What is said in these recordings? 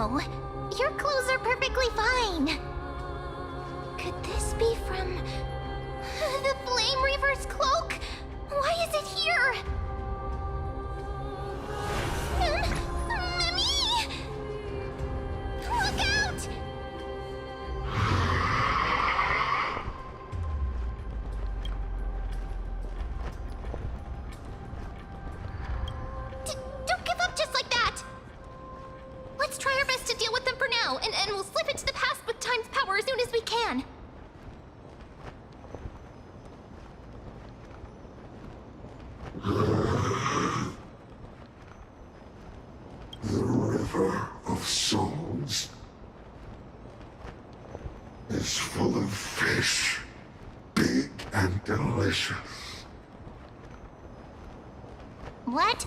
No, your clothes are perfectly fine. Could this be from the Flame Reaver's cloak? Why is it here? Mimi! Look out! Don't give up just like that! Let's try our best to deal with them for now, and we'll slip into the past with Time's power as soon as we can. The river of souls is full of fish, big and delicious. What?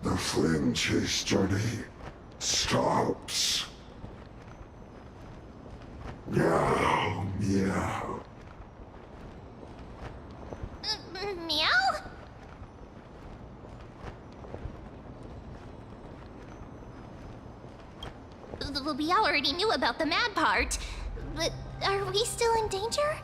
The flame chase journey stops. Meow, meow. Meow? We already knew about the mad part, but are we still in danger?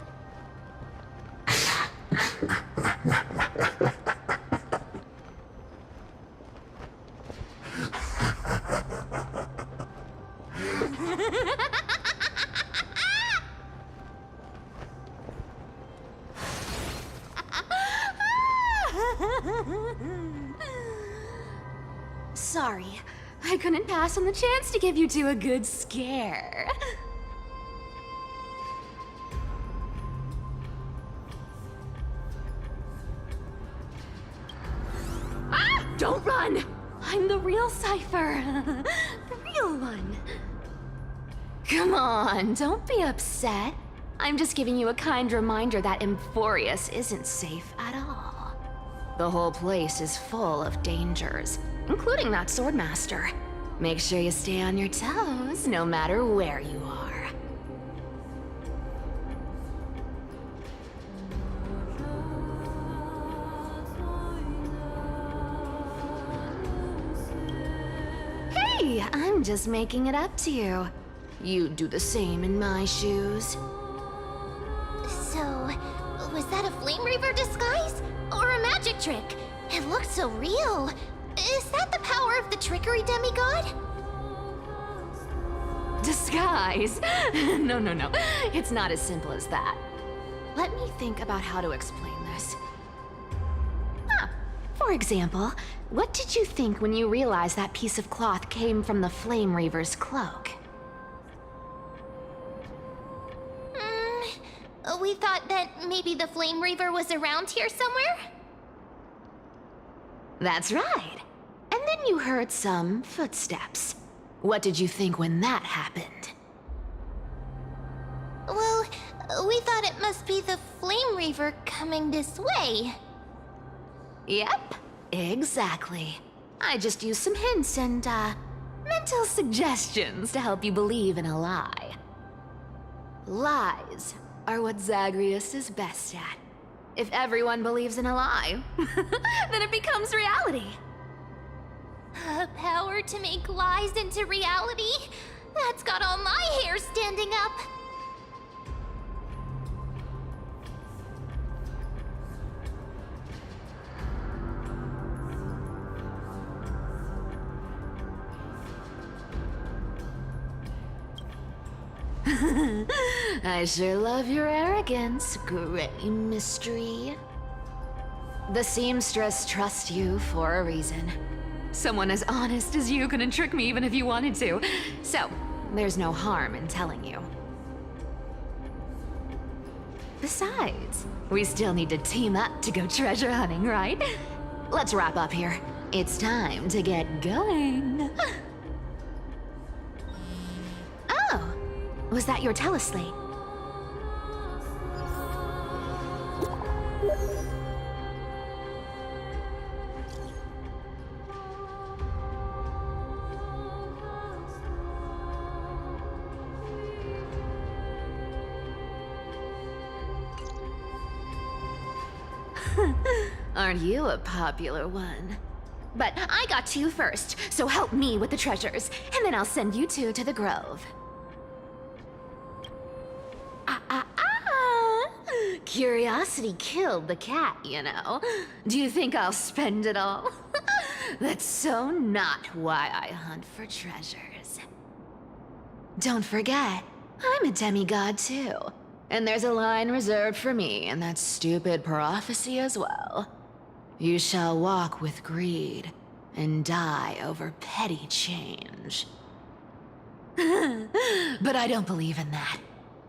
Sorry, I couldn't pass on the chance to give you two a good scare. Ah! Don't run! I'm the real Cypher. The real one. Come on, don't be upset. I'm just giving you a kind reminder that Emphorius isn't safe at all. The whole place is full of dangers, including that Swordmaster. Make sure you stay on your toes, no matter where you are. Hey, I'm just making it up to you. You'd do the same in my shoes. So, was that a Flame Reaver disguise? Or a magic trick? It looked so real. Is that the power of the trickery demigod? Disguise? No. It's not as simple as that. Let me think about how to explain this. For example, what did you think when you realized that piece of cloth came from the Flame Reaver's cloak? We thought that maybe the Flame Reaver was around here somewhere? That's right. And then you heard some footsteps. What did you think when that happened? Well, we thought it must be the Flame Reaver coming this way. Yep, exactly. I just used some hints and, mental suggestions to help you believe in a lie. Lies are what Zagreus is best at. If everyone believes in a lie, then it becomes reality. A power to make lies into reality? That's got all my hair standing up. I sure love your arrogance, Gray Mystery. The seamstress trusts you for a reason. Someone as honest as you couldn't trick me even if you wanted to. So, there's no harm in telling you. Besides, we still need to team up to go treasure hunting, right? Let's wrap up here. It's time to get going. Oh, was that your teleslate? Aren't you a popular one? But I got to you first, so help me with the treasures, and then I'll send you two to the grove. Curiosity killed the cat, you know. Do you think I'll spend it all? That's so not why I hunt for treasures. Don't forget, I'm a demigod too. And there's a line reserved for me in that stupid prophecy as well. You shall walk with greed and die over petty change. But I don't believe in that.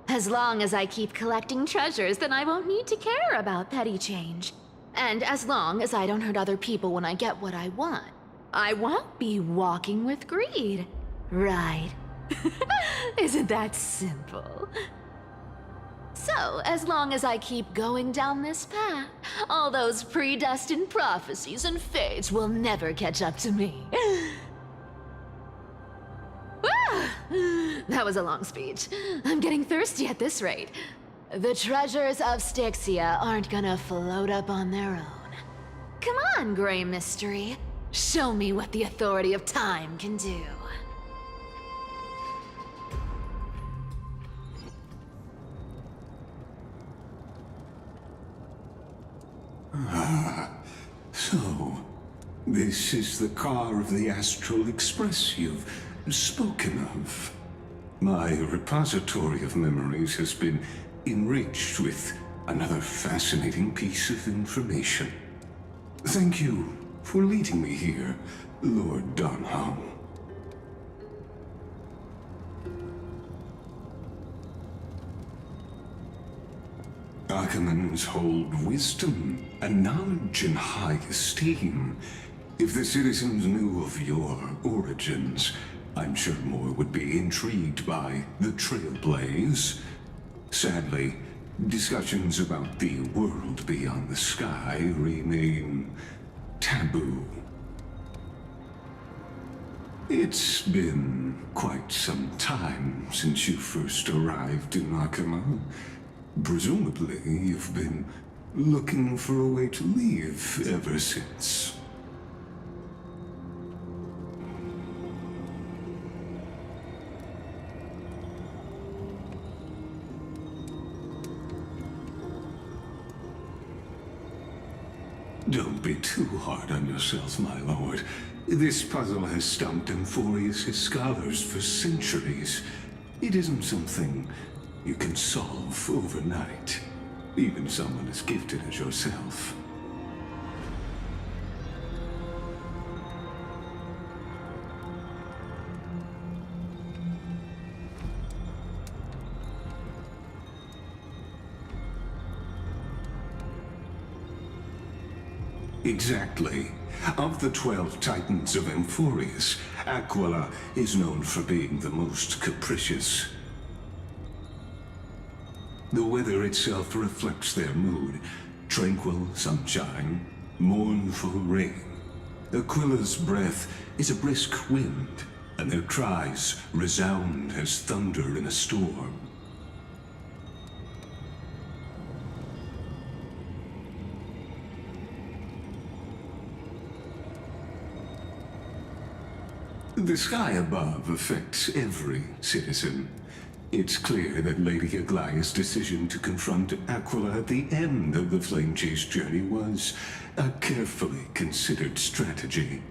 As long as I keep collecting treasures, then I won't need to care about petty change. And as long as I don't hurt other people when I get what I want, I won't be walking with greed. Right? Isn't that simple? So, as long as I keep going down this path, all those predestined prophecies and fates will never catch up to me. That was a long speech. I'm getting thirsty at this rate. The treasures of Styxia aren't gonna float up on their own. Come on, Grey Mystery. Show me what the authority of time can do. So, this is the car of the Astral Express you've spoken of. My repository of memories has been enriched with another fascinating piece of information. Thank you for leading me here, Lord Donham. Archimans hold wisdom and knowledge in high esteem. If the citizens knew of your origins, I'm sure more would be intrigued by the Trailblaze. Sadly, discussions about the world beyond the sky remain taboo. It's been quite some time since you first arrived in Akima. Presumably, you've been looking for a way to leave ever since. Don't be too hard on yourself, my lord. This puzzle has stumped Amphorius' scholars for centuries. It isn't something you can solve overnight, even someone as gifted as yourself. Exactly. Of the 12 Titans of Amphorius, Aquila is known for being the most capricious. The weather itself reflects their mood. Tranquil sunshine, mournful rain. Aquila's breath is a brisk wind, and their cries resound as thunder in a storm. The sky above affects every citizen. It's clear that Lady Aglaya's decision to confront Aquila at the end of the Flame Chase journey was a carefully considered strategy.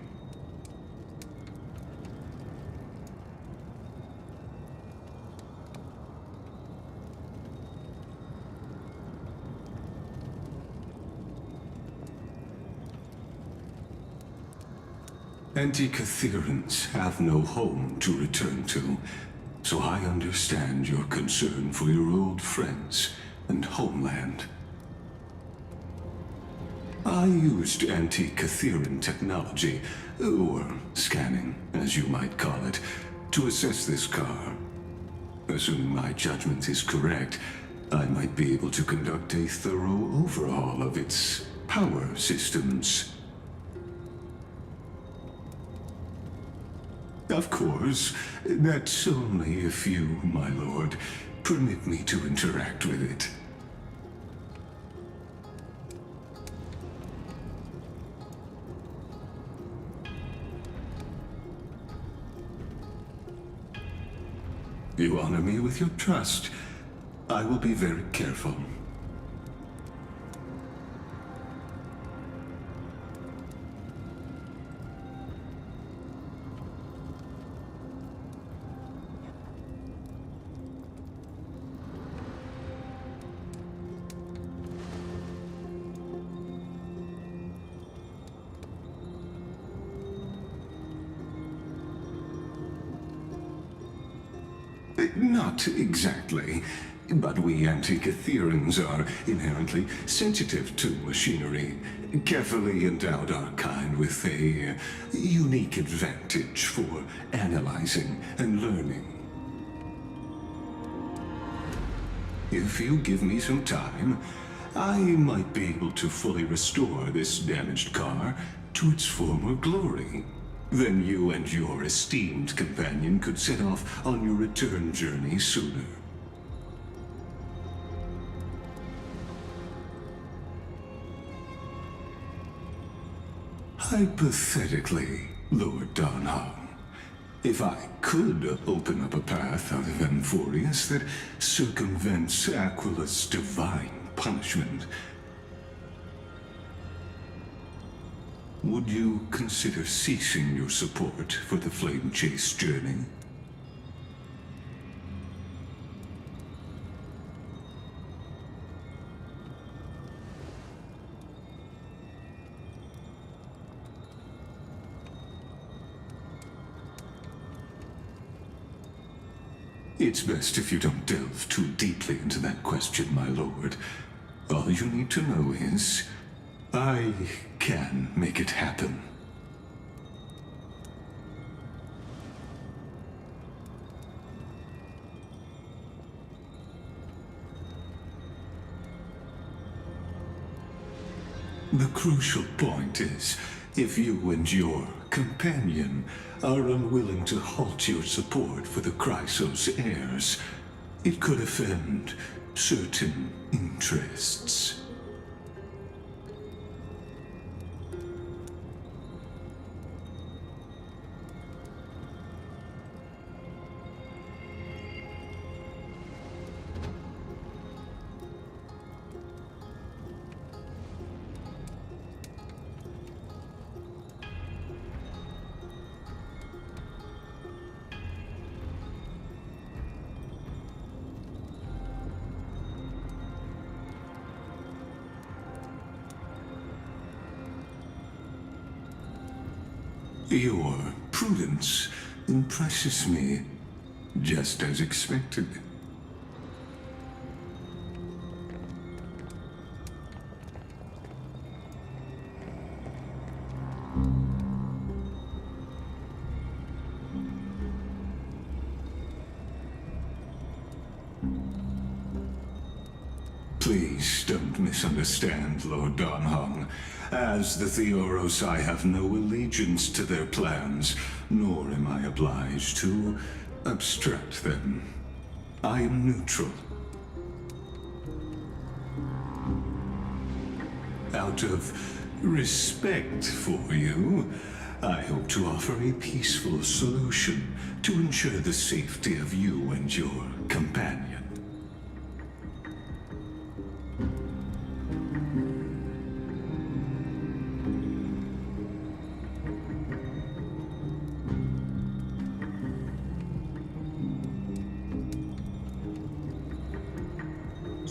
Anti-Catherians have no home to return to, so I understand your concern for your old friends and homeland. I used anti-Catherian technology, or scanning, as you might call it, to assess this car. Assuming my judgment is correct, I might be able to conduct a thorough overhaul of its power systems. Of course, that's only if you, my lord, permit me to interact with it. You honor me with your trust. I will be very careful. Not exactly, but we Antikytherians are inherently sensitive to machinery. Carefully endowed our kind with a unique advantage for analyzing and learning. If you give me some time, I might be able to fully restore this damaged car to its former glory. Then you and your esteemed companion could set off on your return journey sooner. Hypothetically, Lord Donham, if I could open up a path out of Amphorius that circumvents Aquila's divine punishment, would you consider ceasing your support for the Flame Chase journey? It's best if you don't delve too deeply into that question, my lord. All you need to know is, I can make it happen. The crucial point is, if you and your companion are unwilling to halt your support for the Chrysos heirs, it could offend certain interests. Your prudence impresses me, just as expected. Please don't misunderstand, Lord Donhong. As the Theoros, I have no allegiance to their plans, nor am I obliged to obstruct them. I am neutral. Out of respect for you, I hope to offer a peaceful solution to ensure the safety of you and your companion.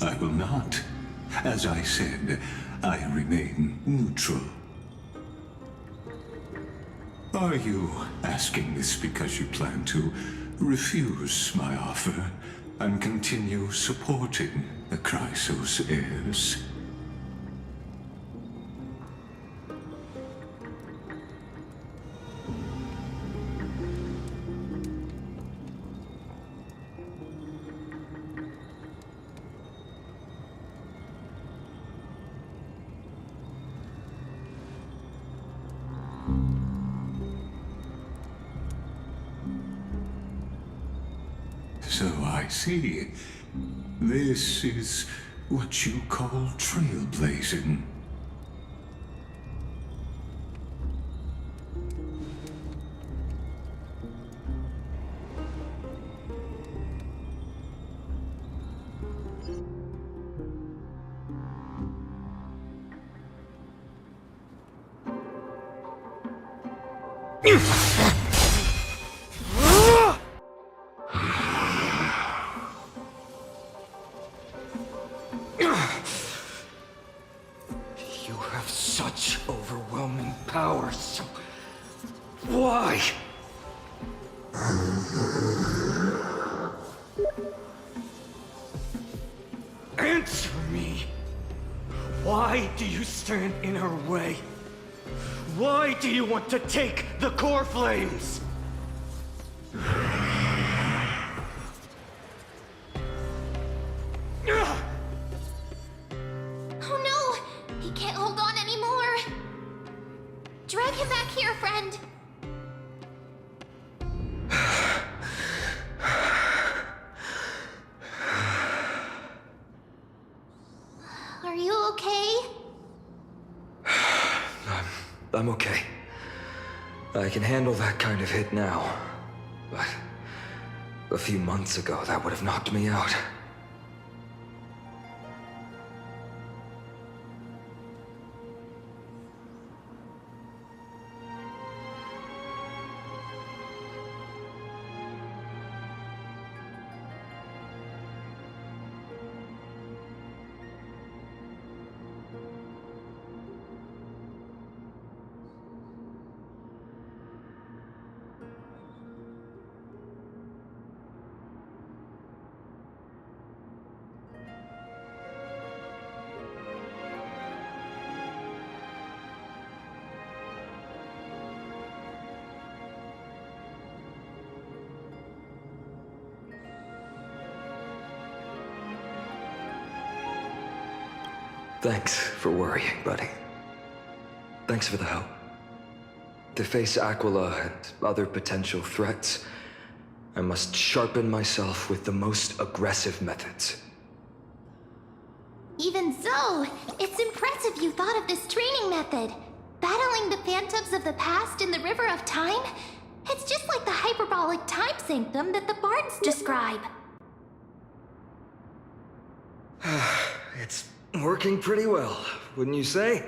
I will not. As I said, I remain neutral. Are you asking this because you plan to refuse my offer and continue supporting the Chrysos heirs? So I see. This is what you call trailblazing. You have such overwhelming power, so why? Answer me! Why do you stand in her way? Why do you want to take the core flames? Oh no! He can't hold on anymore! Drag him back here, friend! Are you okay? I'm okay. I can handle that kind of hit now. But a few months ago, that would have knocked me out. Thanks for worrying, buddy. Thanks for the help. To face Aquila and other potential threats, I must sharpen myself with the most aggressive methods. Even so, it's impressive you thought of this training method. Battling the phantoms of the past in the River of Time? It's just like the hyperbolic time sanctum that the bards describe. It's working pretty well, wouldn't you say?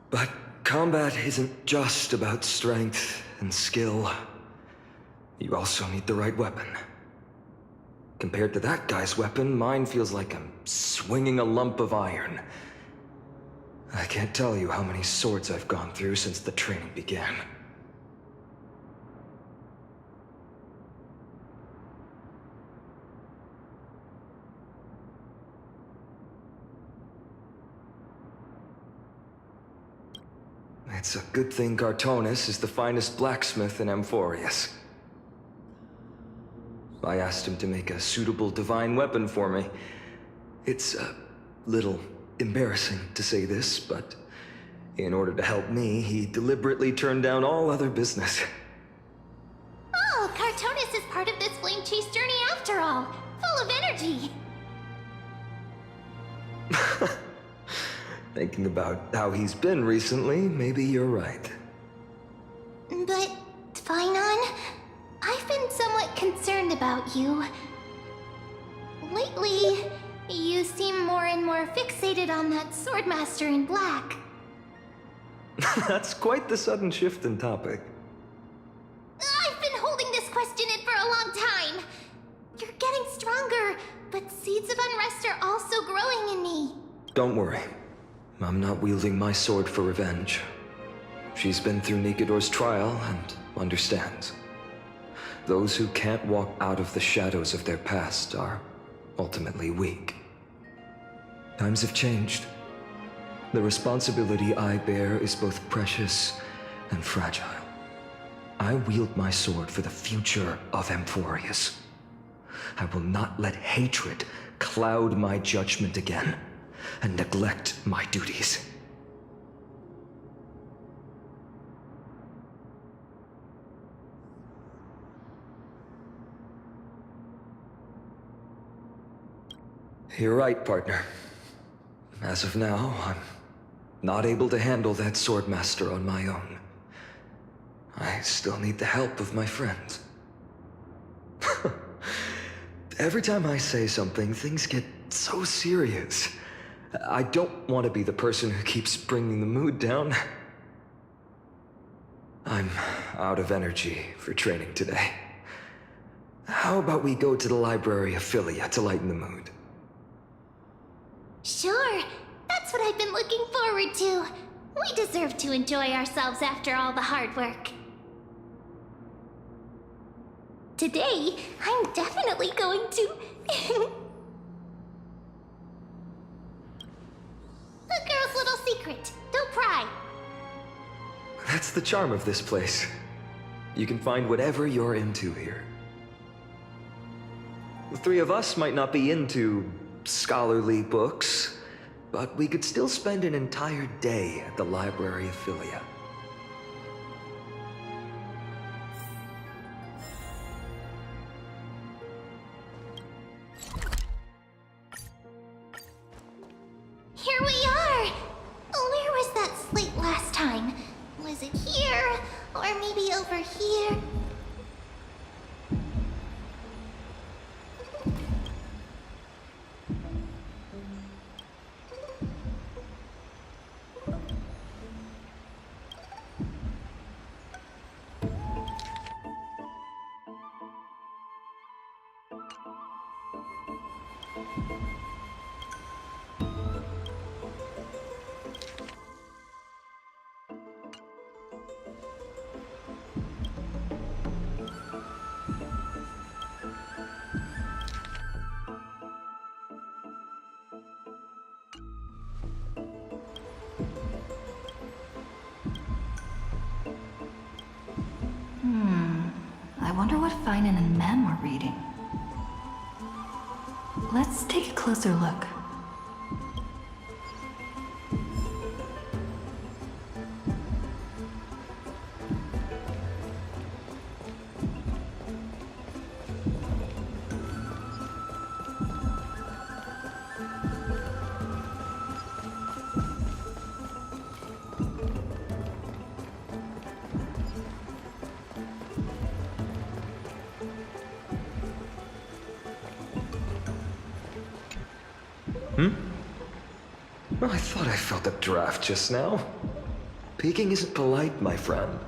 But combat isn't just about strength and skill. You also need the right weapon. Compared to that guy's weapon, mine feels like I'm swinging a lump of iron. I can't tell you how many swords I've gone through since the training began. It's a good thing Cartonis is the finest blacksmith in Amphorius. I asked him to make a suitable divine weapon for me. It's a little embarrassing to say this, but in order to help me, he deliberately turned down all other business. Oh, Cartonis is part of this flame chase journey after all. Full of energy. Thinking about how he's been recently, maybe you're right. But, Finon, I've been somewhat concerned about you. Lately, you seem more and more fixated on that swordmaster in black. That's quite the sudden shift in topic. I've been holding this question in for a long time. You're getting stronger, but seeds of unrest are also growing in me. Don't worry. I'm not wielding my sword for revenge. She's been through Nikodor's trial and understands. Those who can't walk out of the shadows of their past are ultimately weak. Times have changed. The responsibility I bear is both precious and fragile. I wield my sword for the future of Amphorius. I will not let hatred cloud my judgment again and neglect my duties. You're right, partner. As of now, I'm not able to handle that swordmaster on my own. I still need the help of my friends. Every time I say something, things get so serious. I don't want to be the person who keeps bringing the mood down. I'm out of energy for training today. How about we go to the library of Philia to lighten the mood? Sure, that's what I've been looking forward to. We deserve to enjoy ourselves after all the hard work. Today, I'm definitely going to... A girl's little secret. Don't pry. That's the charm of this place. You can find whatever you're into here. The three of us might not be into scholarly books, but we could still spend an entire day at the Library of Philia. Here we are! Where was that slate last time? Was it here? Or maybe over here? I wonder what Finan and Mem were reading. Let's take a closer look. Well, I thought I felt a draft just now. Peeking isn't polite, my friend.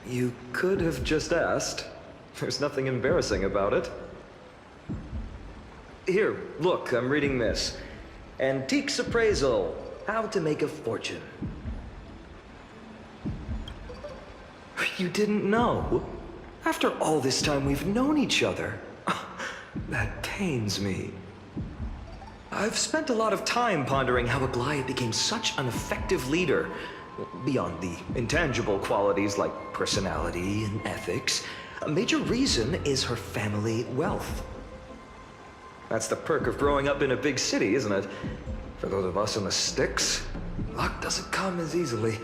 You could have just asked. There's nothing embarrassing about it. Here, look, I'm reading this. Antiques Appraisal. How to Make a Fortune. You didn't know? After all this time we've known each other. That pains me. I've spent a lot of time pondering how Aglaia became such an effective leader. Beyond the intangible qualities like personality and ethics, a major reason is her family wealth. That's the perk of growing up in a big city, isn't it? For those of us in the sticks, luck doesn't come as easily.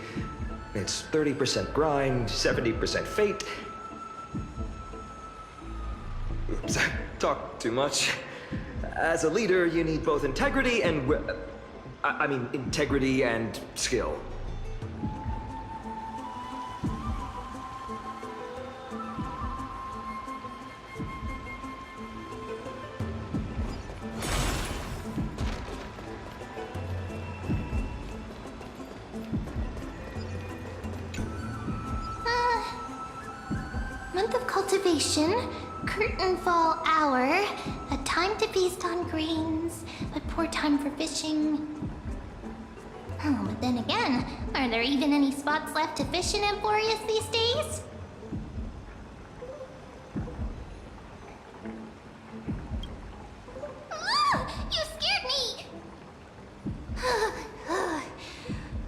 It's 30% grind, 70% fate. Oops, I talked too much. As a leader, you need both integrity and integrity and skill. Month of cultivation, curtain fall hour, a time to feast on grains, a poor time for fishing. Oh, but then again, are there even any spots left to fish in Emporius these days? Ah, you scared me!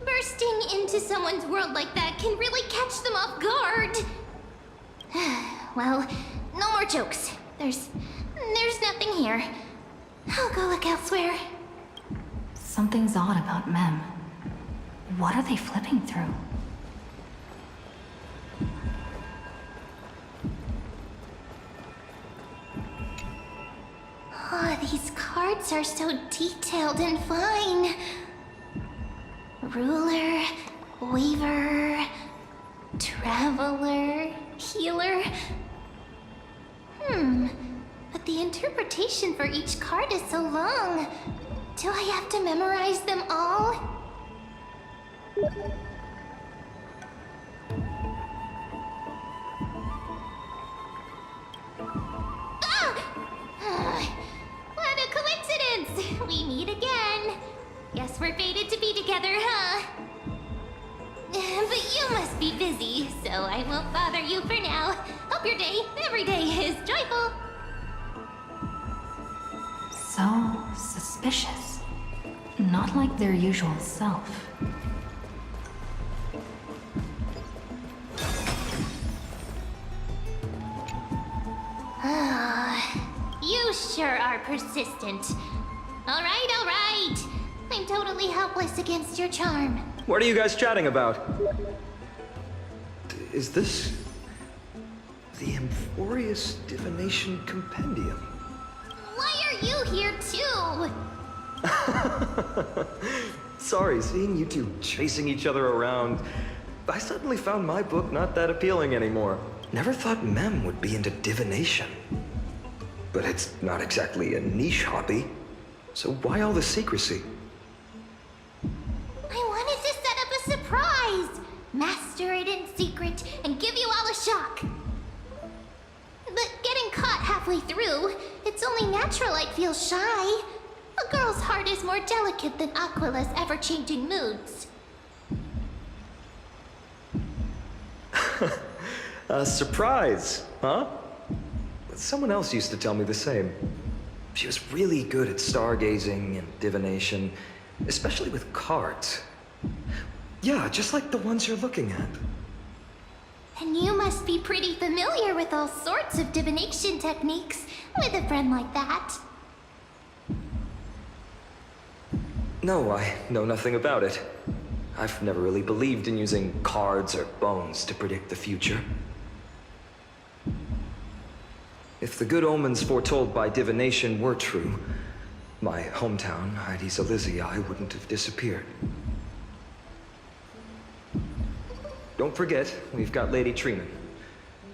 Bursting into someone's world like that can really catch them off guard. Well, no more jokes. There's nothing here. I'll go look elsewhere. Something's odd about Mem. What are they flipping through? Oh, these cards are so detailed and fine. Ruler, Weaver, Traveler, Healer. But the interpretation for each card is so long. Do I have to memorize them all? What a coincidence! We meet again. Guess we're fated to be together, huh? But you must be busy, so I won't bother you for now. Hope your day, every day, is joyful. So suspicious. Not like their usual self. You sure are persistent. All right. I'm totally helpless against your charm. What are you guys chatting about? Is this the Amphorious Divination Compendium? Why are you here too? Sorry, seeing you two chasing each other around, I suddenly found my book not that appealing anymore. Never thought Mem would be into divination. But it's not exactly a niche hobby, so why all the secrecy? I wanted to set up a surprise! Master it in secret and give you all a shock. But getting caught halfway through, it's only natural I'd feel shy. A girl's heart is more delicate than Aquila's ever-changing moods. A surprise, huh? Someone else used to tell me the same. She was really good at stargazing and divination, especially with cards. Yeah, just like the ones you're looking at. And you must be pretty familiar with all sorts of divination techniques with a friend like that. No, I know nothing about it. I've never really believed in using cards or bones to predict the future. If the good omens foretold by divination were true, my hometown, Heidi's Elysia, wouldn't have disappeared. Don't forget, we've got Lady Trina.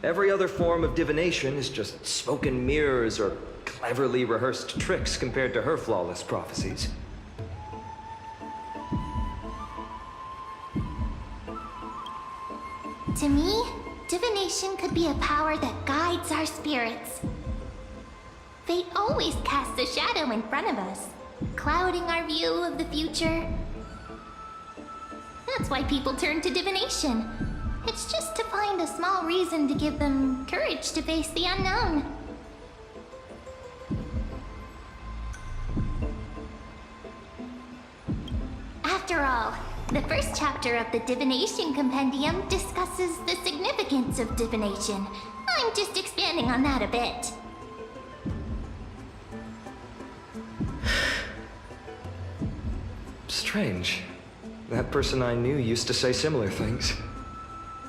Every other form of divination is just smoke and mirrors or cleverly rehearsed tricks compared to her flawless prophecies. To me, divination could be a power that guides our spirits. Fate always casts a shadow in front of us, clouding our view of the future. That's why people turn to divination. It's just to find a small reason to give them courage to face the unknown. After all, the first chapter of the Divination Compendium discusses the significance of divination. I'm just expanding on that a bit. Strange. That person I knew used to say similar things.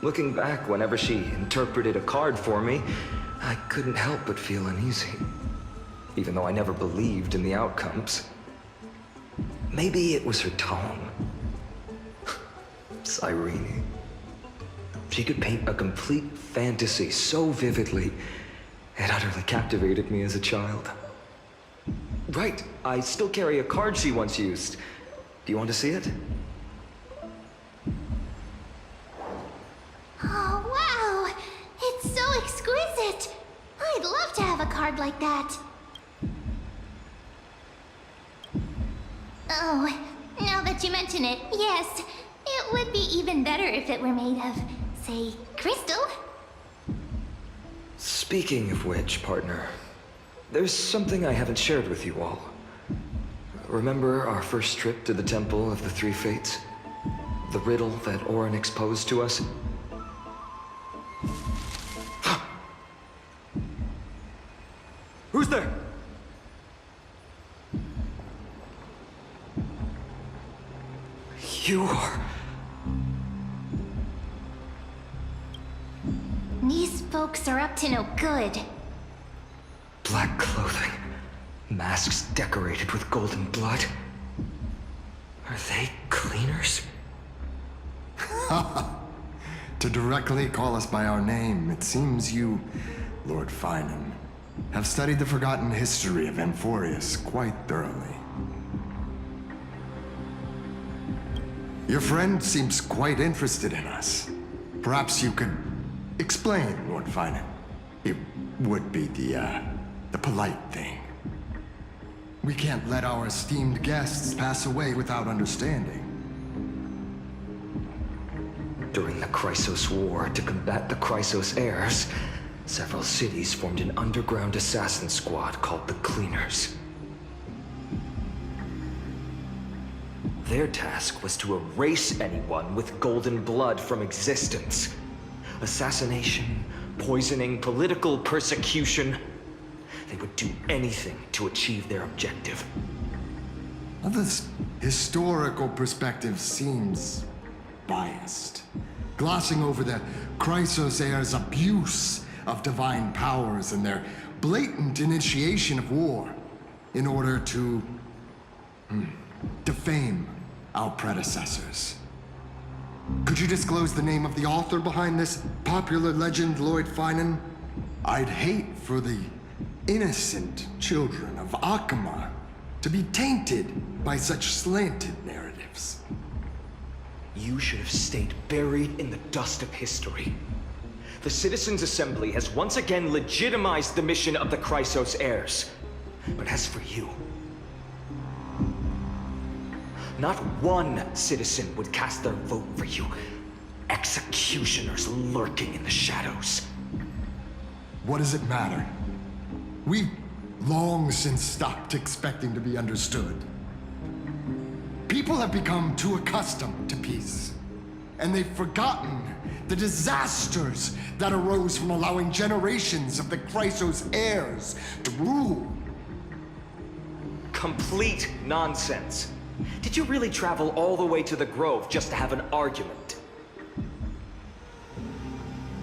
Looking back, whenever she interpreted a card for me, I couldn't help but feel uneasy. Even though I never believed in the outcomes. Maybe it was her tone. Cyrene. She could paint a complete fantasy so vividly, it utterly captivated me as a child. Right, I still carry a card she once used. Do you want to see it? Oh, wow! It's so exquisite! I'd love to have a card like that. Oh, now that you mention it, yes. It would be even better if it were made of, say, crystal. Speaking of which, partner, there's something I haven't shared with you all. Remember our first trip to the Temple of the Three Fates? The riddle that Orynyx posed to us? Who's there? These folks are up to no good. Black clothing, masks decorated with golden blood. Are they cleaners? To directly call us by our name, it seems you, Lord Finan, have studied the forgotten history of Amphorius quite thoroughly. Your friend seems quite interested in us. Perhaps you could explain, Lord Finan. It would be the polite thing. We can't let our esteemed guests pass away without understanding. During the Chrysos War, to combat the Chrysos heirs, several cities formed an underground assassin squad called the Cleaners. Their task was to erase anyone with golden blood from existence. Assassination, poisoning, political persecution. They would do anything to achieve their objective. Well, this historical perspective seems biased, glossing over the Chrysos heirs' abuse of divine powers and their blatant initiation of war in order to defame our predecessors. Could you disclose the name of the author behind this popular legend, Lord Finan? I'd hate for the innocent children of Akama to be tainted by such slanted narratives. You should have stayed buried in the dust of history. The Citizens' Assembly has once again legitimized the mission of the Chrysos heirs. But as for you, not one citizen would cast their vote for you. Executioners lurking in the shadows. What does it matter? We've long since stopped expecting to be understood. People have become too accustomed to peace, and they've forgotten the disasters that arose from allowing generations of the Chrysos heirs to rule. Complete nonsense. Did you really travel all the way to the Grove just to have an argument?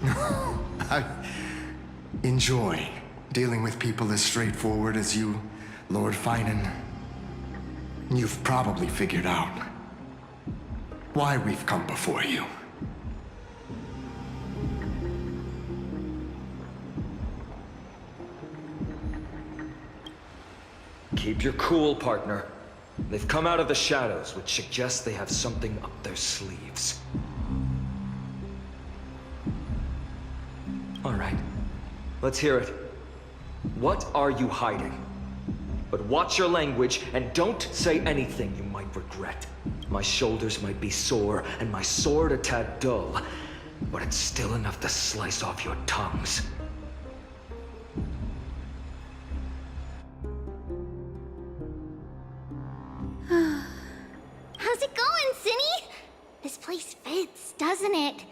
I enjoy dealing with people as straightforward as you, Lord Finan. You've probably figured out why we've come before you. Keep your cool, partner. They've come out of the shadows, which suggests they have something up their sleeves. All right, let's hear it. What are you hiding? But watch your language and don't say anything you might regret. My shoulders might be sore and my sword a tad dull, but it's still enough to slice off your tongues. How's it going, Cinny? This place fits, doesn't it?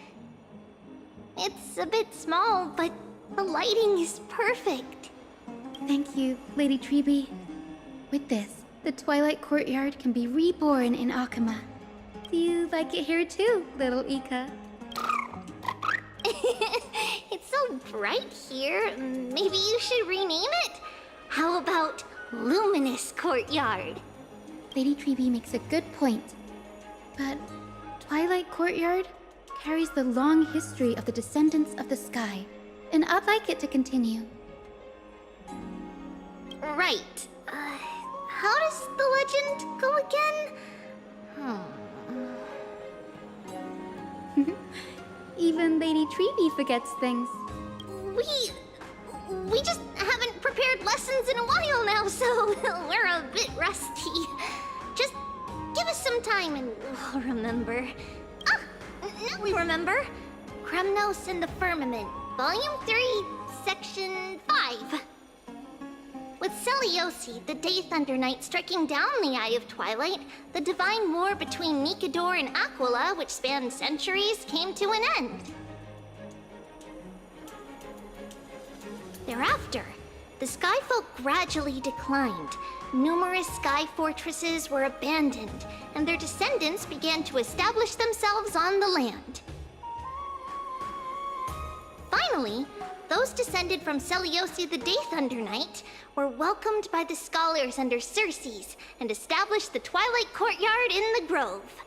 It's a bit small, but the lighting is perfect. Thank you, Lady Treeby. With this, the Twilight Courtyard can be reborn in Akama. Do you like it here too, little Ika? It's so bright here. Maybe you should rename it? How about Luminous Courtyard? Lady Treeby makes a good point. But Twilight Courtyard carries the long history of the descendants of the sky, and I'd like it to continue. Right. How does the legend go again? Even Lady Treeby forgets things. We just haven't prepared lessons in a while now, so we're a bit rusty. Just give us some time and we'll remember. Ah, now we remember. Kremnos and the Firmament, Volume 3, Section 5. With Seliosi, the Day Thunder Knight, striking down the Eye of Twilight, the divine war between Nikador and Aquila, which spanned centuries, came to an end. Thereafter, the Skyfolk gradually declined. Numerous sky fortresses were abandoned, and their descendants began to establish themselves on the land. Finally, those descended from Seliosi the Day Thunder Knight were welcomed by the scholars under Circes and established the Twilight Courtyard in the Grove.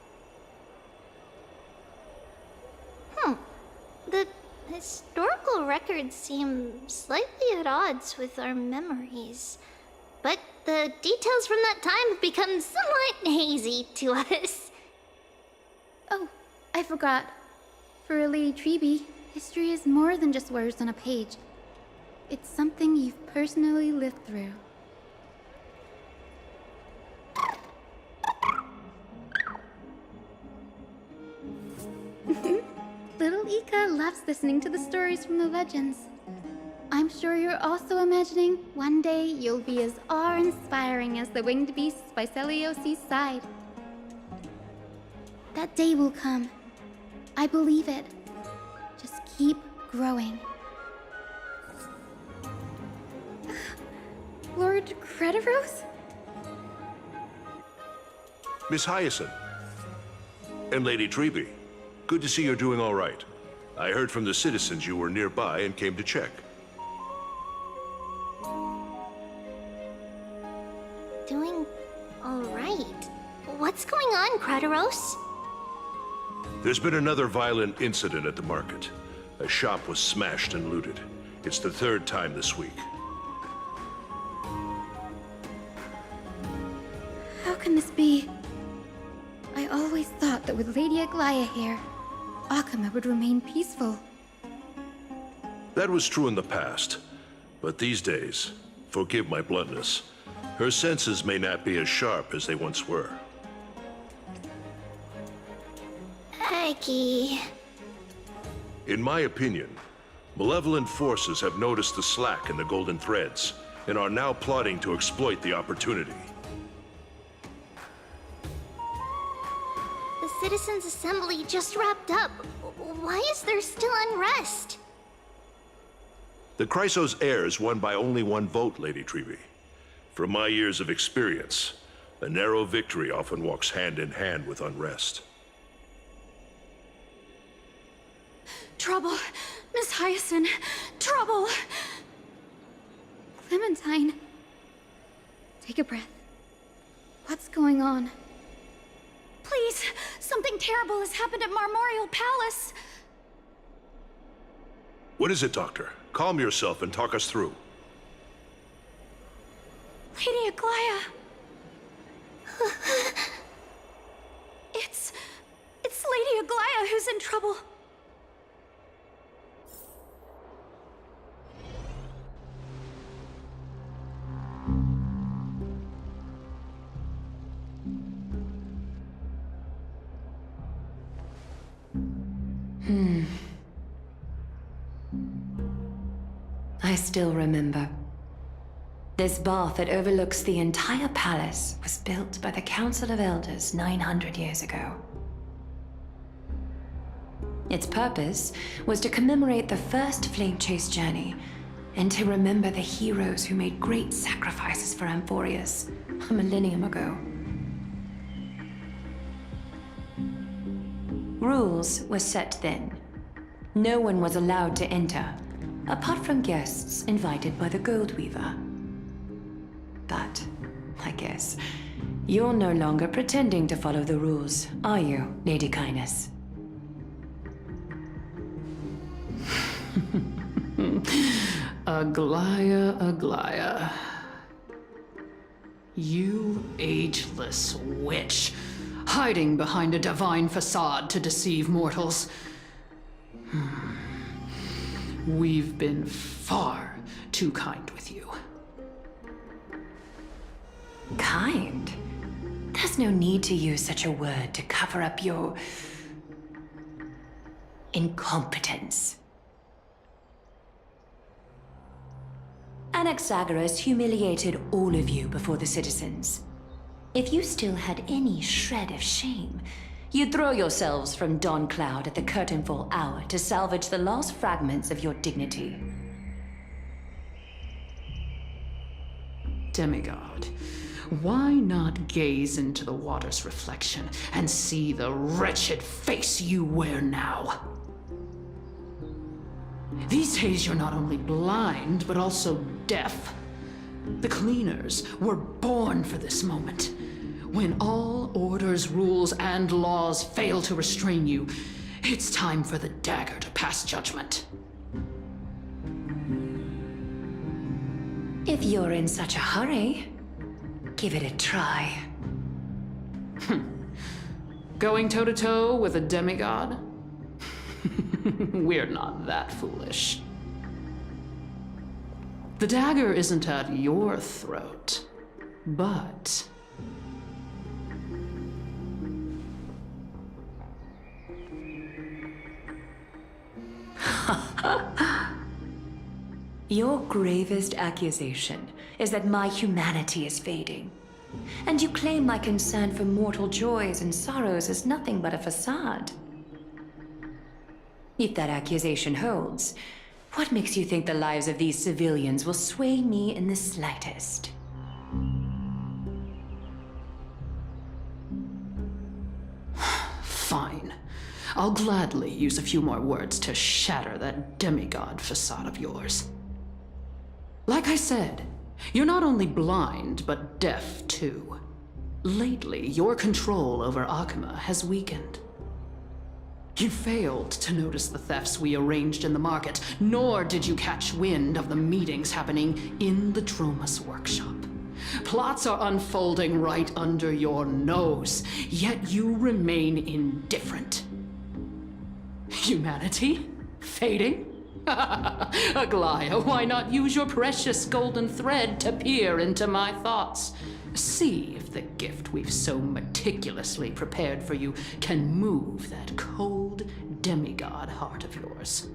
The historical records seem slightly at odds with our memories. But the details from that time have become somewhat hazy to us. Oh, I forgot. For a Lady Treby, history is more than just words on a page. It's something you've personally lived through. Little Ika loves listening to the stories from the legends. I'm sure you're also imagining one day you'll be as awe-inspiring as the winged beasts by Celiosi's side. That day will come. I believe it. Just keep growing. Lord Crediros? Miss Hyacinth. And Lady Treby. Good to see you're doing all right. I heard from the citizens you were nearby and came to check. Doing all right. What's going on, Crediros? There's been another violent incident at the market. A shop was smashed and looted. It's the third time this week. How can this be? I always thought that with Lady Aglaya here, Akama would remain peaceful. That was true in the past. But these days, forgive my bluntness, her senses may not be as sharp as they once were. Aggie. In my opinion, malevolent forces have noticed the slack in the Golden Threads and are now plotting to exploit the opportunity. The Citizens' Assembly just wrapped up. Why is there still unrest? The Chrysos heirs won by only one vote, Lady Treby. From my years of experience, a narrow victory often walks hand in hand with unrest. Trouble! Miss Hyacinth! Trouble! Clementine. Take a breath. What's going on? Please! Something terrible has happened at Marmorial Palace! What is it, Doctor? Calm yourself and talk us through. Lady Aglaya! It's Lady Aglaya who's in trouble. I still remember. This bath that overlooks the entire palace was built by the Council of Elders 900 years ago. Its purpose was to commemorate the first flame chase journey and to remember the heroes who made great sacrifices for Amphorius a millennium ago. Rules were set then. No one was allowed to enter, apart from guests invited by the Goldweaver. But, I guess, you're no longer pretending to follow the rules, are you, Lady Kindness? Aglaya, Aglaya. You ageless witch, hiding behind a divine facade to deceive mortals. We've been far too kind with you. Kind? There's no need to use such a word to cover up your incompetence. Anaxagoras humiliated all of you before the citizens. If you still had any shred of shame, you'd throw yourselves from Dawn Cloud at the curtainfall hour to salvage the last fragments of your dignity. Demigod, why not gaze into the water's reflection and see the wretched face you wear now? These days you're not only blind, but also deaf. The cleaners were born for this moment. When all orders, rules, and laws fail to restrain you, it's time for the dagger to pass judgment. If you're in such a hurry, give it a try. Going toe-to-toe with a demigod? We're not that foolish. The dagger isn't at your throat, but... Your gravest accusation is that my humanity is fading. And you claim my concern for mortal joys and sorrows is nothing but a facade. If that accusation holds, what makes you think the lives of these civilians will sway me in the slightest? Fine. I'll gladly use a few more words to shatter that demigod facade of yours. Like I said, you're not only blind, but deaf too. Lately, your control over Akuma has weakened. You failed to notice the thefts we arranged in the market, nor did you catch wind of the meetings happening in the Droma's workshop. Plots are unfolding right under your nose, yet you remain indifferent. Humanity? Fading? Aglaya, why not use your precious golden thread to peer into my thoughts? See if the gift we've so meticulously prepared for you can move that cold demigod heart of yours.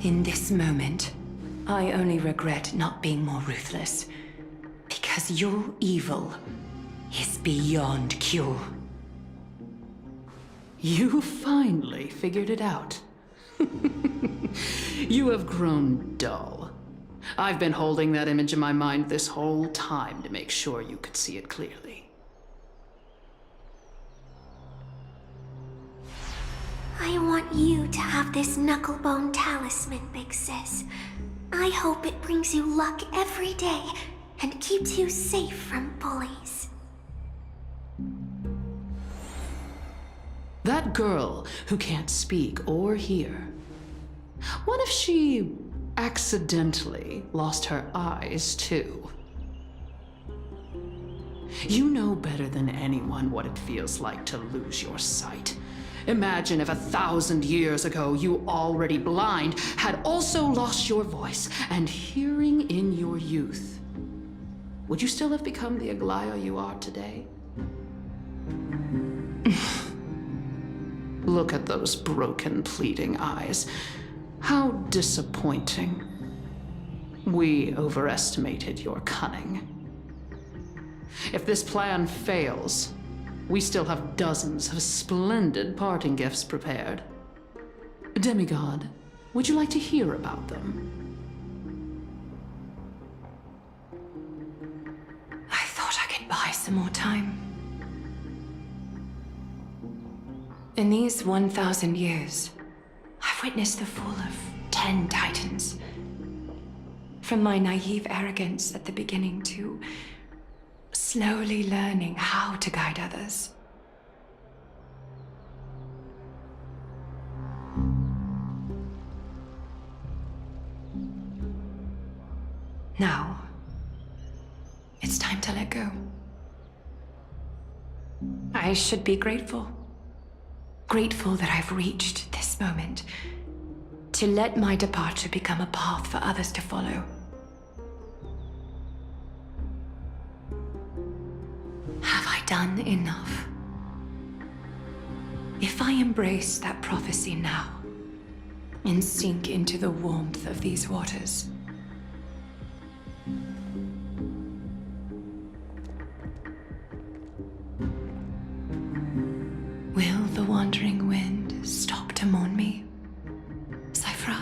In this moment, I only regret not being more ruthless. Because your evil is beyond cure. You finally figured it out. You have grown dull. I've been holding that image in my mind this whole time to make sure you could see it clearly. I want you to have this knucklebone talisman, Big Sis. I hope it brings you luck every day and keeps you safe from bullies. That girl who can't speak or hear. What if she accidentally lost her eyes too? You know better than anyone what it feels like to lose your sight. Imagine if 1,000 years ago you, already blind, had also lost your voice and hearing in your youth. Would you still have become the Aglaya you are today? Look at those broken, pleading eyes. How disappointing. We overestimated your cunning. If this plan fails, we still have dozens of splendid parting gifts prepared. Demigod, would you like to hear about them? I thought I could buy some more time. In these 1,000 years, I've witnessed the fall of 10 titans. From my naive arrogance at the beginning to slowly learning how to guide others. Now, it's time to let go. I should be grateful. Grateful that I've reached this moment. To let my departure become a path for others to follow. Have I done enough? If I embrace that prophecy now, and sink into the warmth of these waters, will the wandering wind stop to mourn me, Cyphra?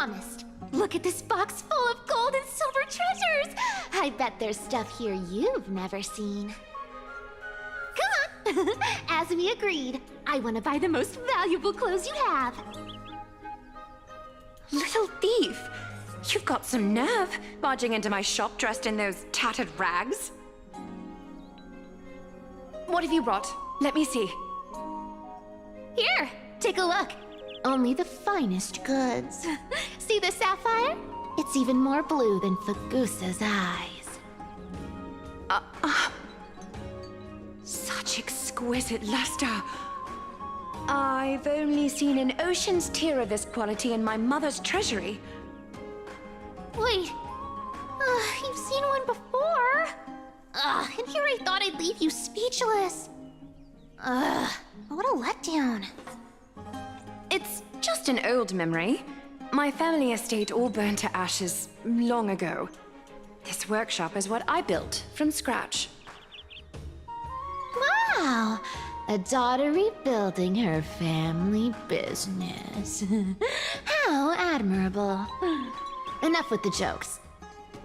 promised. Look at this box full of gold and silver treasures! I bet there's stuff here you've never seen. Come on! As we agreed, I want to buy the most valuable clothes you have. Little thief! You've got some nerve, barging into my shop dressed in those tattered rags. What have you brought? Let me see. Here, take a look. Only the finest goods. See the sapphire? It's even more blue than Fagusa's eyes. Such exquisite luster. I've only seen an ocean's tier of this quality in my mother's treasury. Wait, you've seen one before. And here I thought I'd leave you speechless. What a letdown. It's just an old memory. My family estate all burned to ashes long ago. This workshop is what I built from scratch. Wow, a daughter rebuilding her family business. How admirable. Enough with the jokes.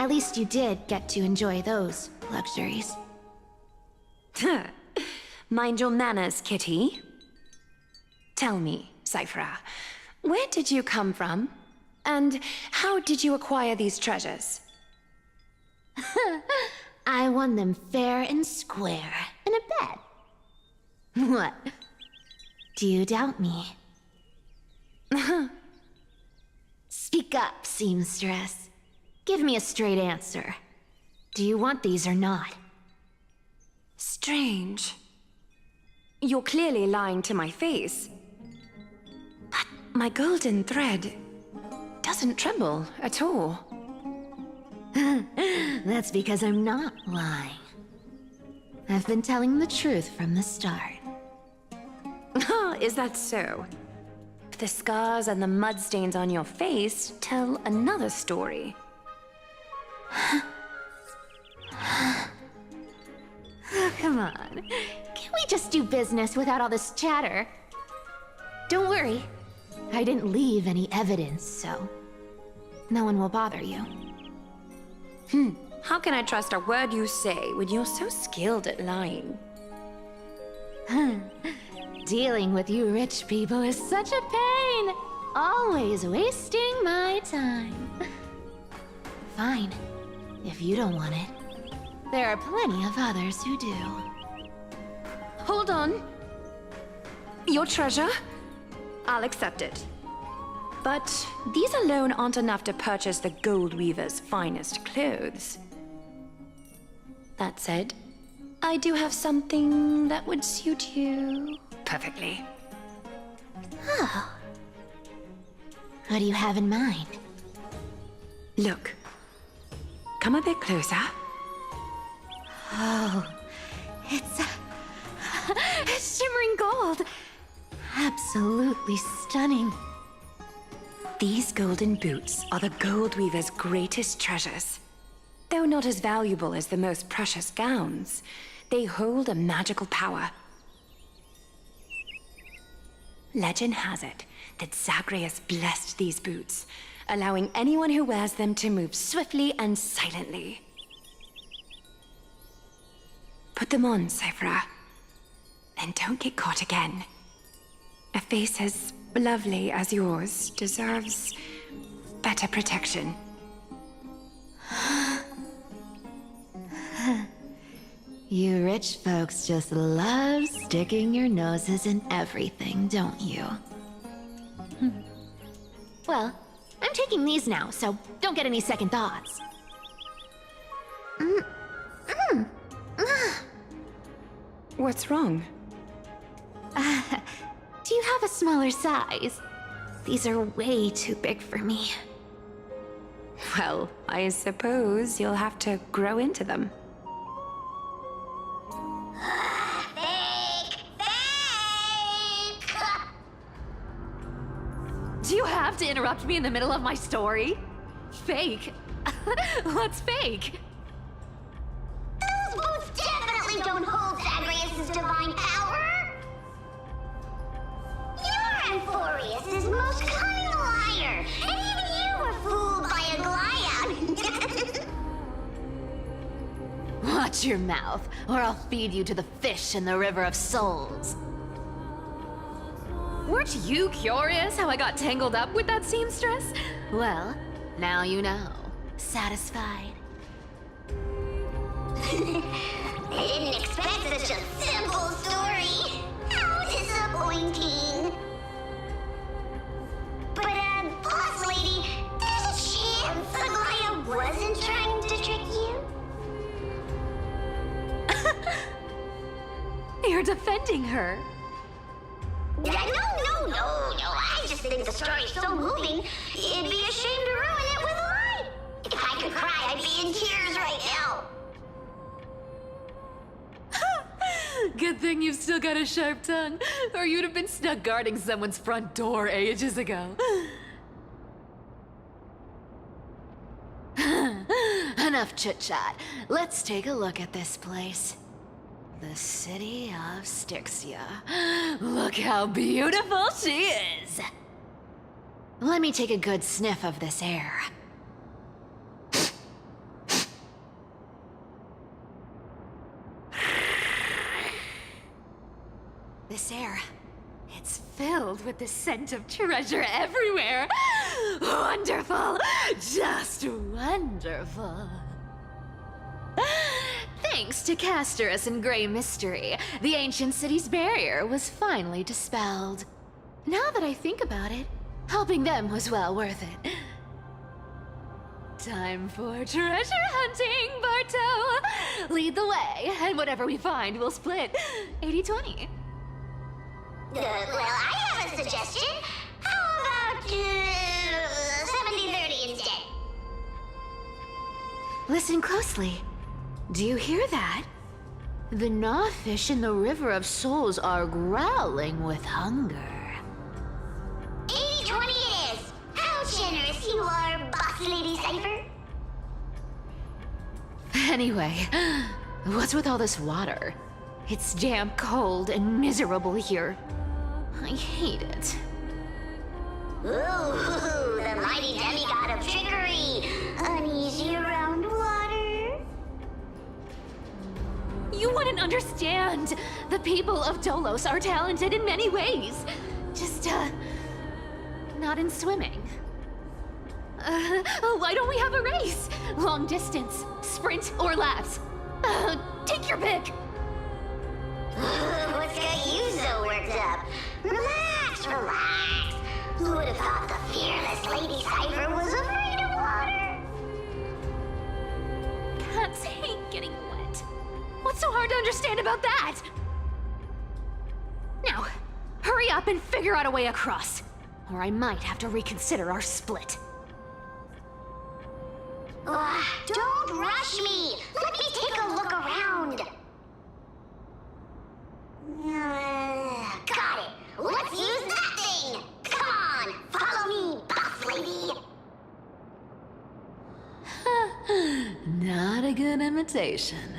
At least you did get to enjoy those luxuries. Mind your manners, Kitty. Tell me, Cyphera, where did you come from? And how did you acquire these treasures? I won them fair and square in a bet. What? Do you doubt me? Speak up, seamstress. Give me a straight answer. Do you want these or not? Strange. You're clearly lying to my face. But my golden thread doesn't tremble at all. That's because I'm not lying. I've been telling the truth from the start. Is that so? The scars and the mud stains on your face tell another story. Oh, come on. Can't we just do business without all this chatter? Don't worry. I didn't leave any evidence, so no one will bother you. How can I trust a word you say when you're so skilled at lying? Dealing with you rich people is such a pain. Always wasting my time. Fine, if you don't want it. There are plenty of others who do. Hold on. Your treasure? I'll accept it. But these alone aren't enough to purchase the Gold Weaver's finest clothes. That said, I do have something that would suit you perfectly. Oh. What do you have in mind? Look. Come a bit closer. Oh, it's shimmering gold. Absolutely stunning. These golden boots are the Gold Weaver's greatest treasures. Though not as valuable as the most precious gowns, they hold a magical power. Legend has it that Zagreus blessed these boots, allowing anyone who wears them to move swiftly and silently. Put them on, Cyphera. Then don't get caught again. A face as lovely as yours deserves better protection. You rich folks just love sticking your noses in everything, don't you? Well, I'm taking these now, so don't get any second thoughts. What's wrong? Do you have a smaller size? These are way too big for me. Well, I suppose you'll have to grow into them. Fake! Fake! Do you have to interrupt me in the middle of my story? Fake? What's fake? Those boots definitely don't hold Zagreus' divine power! You're Amphorius' most cunning liar, and even you Watch your mouth, or I'll feed you to the fish in the River of Souls. Weren't you curious how I got tangled up with that seamstress? Well, now you know. Satisfied? I didn't expect such a simple story. How disappointing. But, boss lady, there's a chance Aglaya wasn't trying to trick you? You're defending her. No. I just think the story's so moving, it'd be a shame to ruin it with a lie. If I could cry, I'd be in tears right now. Good thing you've still got a sharp tongue, or you'd have been stuck guarding someone's front door ages ago. Enough chit-chat. Let's take a look at this place. The city of Styxia. Look how beautiful she is! Let me take a good sniff of this air. This air, it's filled with the scent of treasure everywhere. Wonderful! Just wonderful. Thanks to Castorus and Grey Mystery, the ancient city's barrier was finally dispelled. Now that I think about it, helping them was well worth it. Time for treasure hunting, Barto! Lead the way, and whatever we find, we'll split 80-20. Well, I have a suggestion. How about 70-30 instead? Listen closely. Do you hear that? The gnawfish in the River of Souls are growling with hunger. 80-20 it is. How generous you are, Boss Lady Cypher. Anyway, what's with all this water? It's damp, cold, and miserable here. I hate it. Ooh, the mighty demigod of trickery. Uneasy around water. You wouldn't understand. The people of Dolos are talented in many ways. Just, not in swimming. Why don't we have a race? Long distance, sprint, or laps? Take your pick. What's got you so worked up? Relax. Who would have thought the fearless Lady Cypher was afraid of water? Cats hate getting wet. What's so hard to understand about that? Now, hurry up and figure out a way across, or I might have to reconsider our split. Don't rush me. Let me take a look around. Got it. Let's use that thing. Come on, follow me, boss lady. Not a good imitation.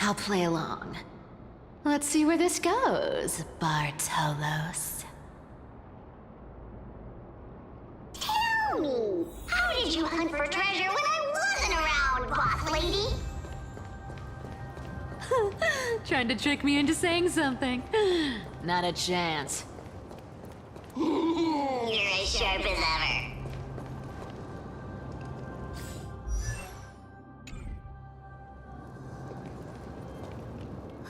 I'll play along. Let's see where this goes, Bartolos. Tell me, how did you hunt for treasure when I wasn't around, boss lady? Trying to trick me into saying something. Not a chance. You're as sharp as ever.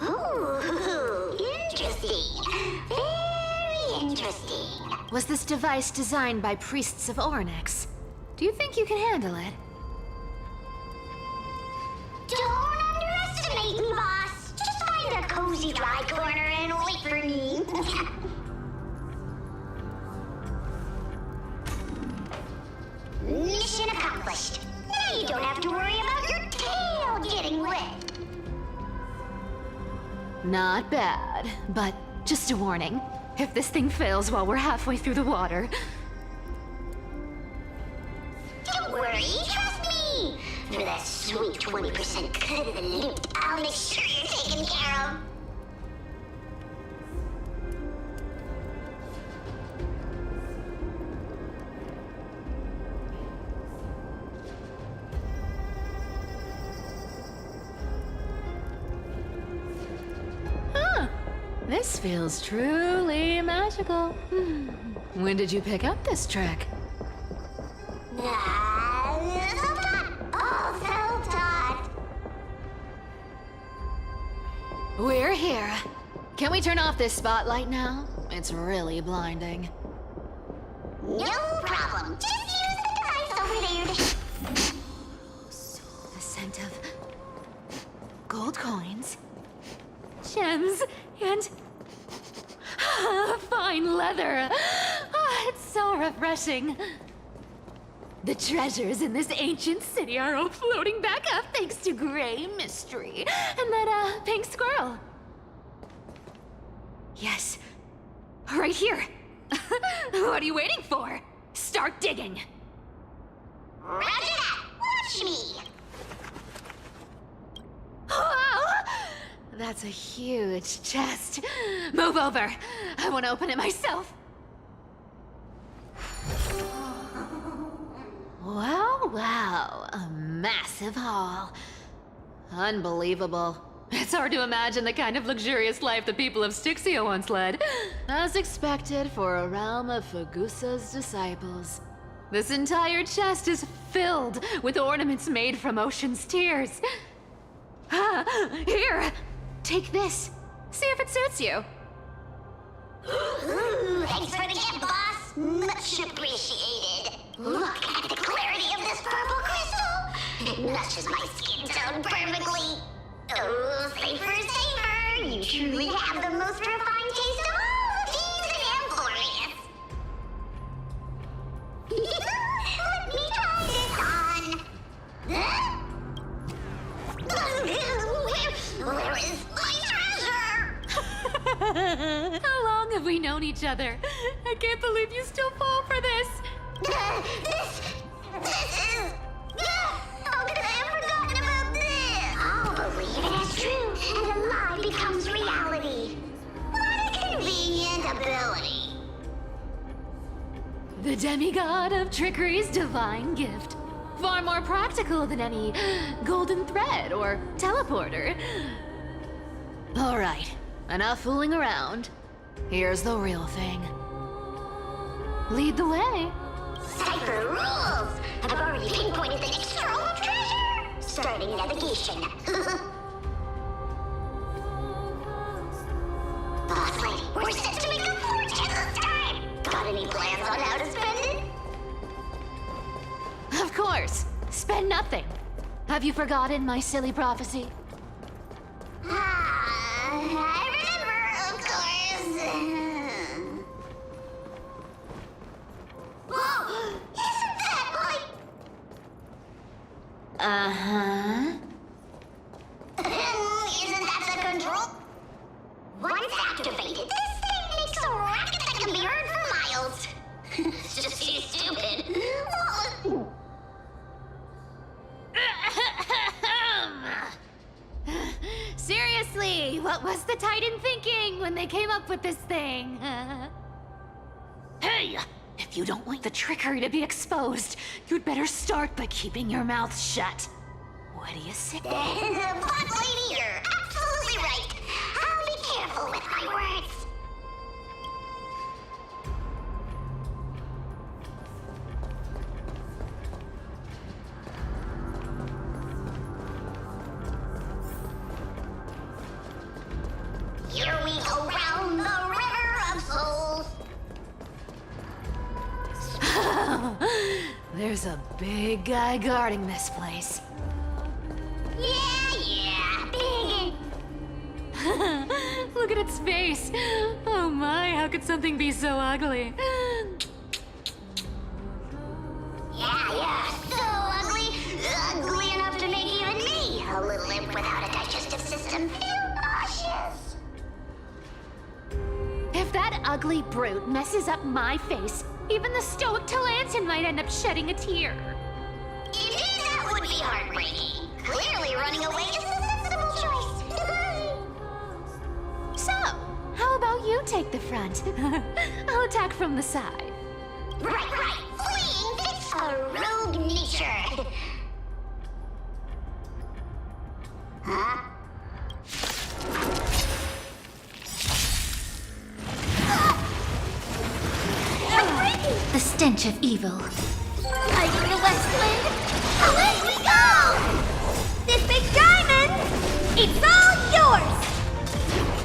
Ooh, interesting. Very interesting. Was this device designed by priests of Ornyx? Do you think you can handle it? Don't underestimate me, boss. Just find a cozy dry corner and wait for me. Mission accomplished. Now you don't have to worry about your tail getting wet. Not bad, but just a warning. If this thing fails while we're halfway through the water... Don't worry, trust me. For that sweet 20% cut of the loot, I'll make sure you're taken care of. This feels truly magical. When did you pick up this trick? Self-taught. We're here. Can we turn off this spotlight now? It's really blinding. No problem. Just use the device over there to... The scent of gold coins, gems, and fine leather. It's so refreshing. The treasures in this ancient city are all floating back up thanks to Gray Mystery and that pink squirrel. Yes, right here. What are you waiting for? Start digging. Roger that. Watch me. Wow! That's a huge chest. Move over. I want to open it myself. Wow. A massive haul. Unbelievable. It's hard to imagine the kind of luxurious life the people of Styxia once led. As expected for a realm of Fagusa's disciples. This entire chest is filled with ornaments made from ocean's tears. Here, take this. See if it suits you. Thanks for the gift, boss. Much appreciated. Look at the clarity of this purple crystal. It matches my skin tone perfectly. Oh, safer. You truly have the most refined taste of all the thieves in Amphorius. Let me try this on. Where is my treasure? How long have we known each other? I can't believe you still fall for this. This is... How could I have forgotten about this? I'll believe it is true, and a lie becomes reality. What a convenient ability. The demigod of trickery's divine gift. Far more practical than any golden thread or teleporter. All right, enough fooling around. Here's the real thing. Lead the way. Cipher rules! I've already pinpointed the next trove of treasure! Starting navigation. Boss lady, we're set to make a fortune this time! Got any plans on how to spend it? Of course. Spend nothing. Have you forgotten my silly prophecy? I remember, of course. Whoa! Isn't that like... Uh-huh. Isn't that the control? Once activated, this thing makes a racket that can be heard for miles. It's just too stupid. Seriously, what was the Titan thinking when they came up with this thing? Hey! If you don't want the trickery to be exposed, you'd better start by keeping your mouth shut. What do you say? Boss lady, you're absolutely right. I'll be careful with my words. Here we go round the river of souls. There's a big guy guarding this place. Yeah, big. Look at its face. Oh my, how could something be so ugly? Yeah, so ugly. Ugly enough to make even me, a little imp without a digestive system, feel nauseous. If that ugly brute messes up my face, even the stoic Talantin might end up shedding a tear. Indeed, that would be heartbreaking. Clearly, running away is the sensible choice. So, how about you take the front? I'll attack from the side. Right. Fleeing fits a rogue nature. Huh? stench of evil. Fighting the West Wind, away we go! This big diamond, it's all yours!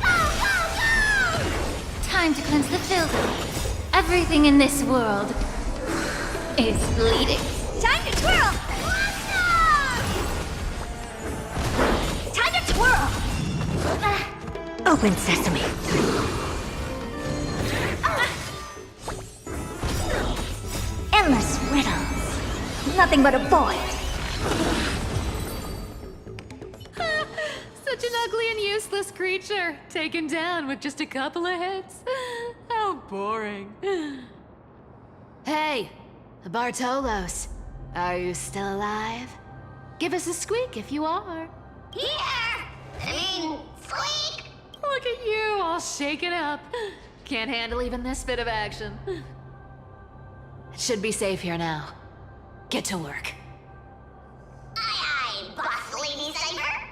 Go, go, go! Time to cleanse the filth. Everything in this world is bleeding. Time to twirl! Time to twirl! Open sesame. Endless riddles. Nothing but a void. Such an ugly and useless creature, taken down with just a couple of hits. How boring. Hey, Bartolos, are you still alive? Give us a squeak if you are. Squeak! Look at you, all shaken up. Can't handle even this bit of action. It should be safe here now. Get to work. Aye, aye, Boss Lady Cypher!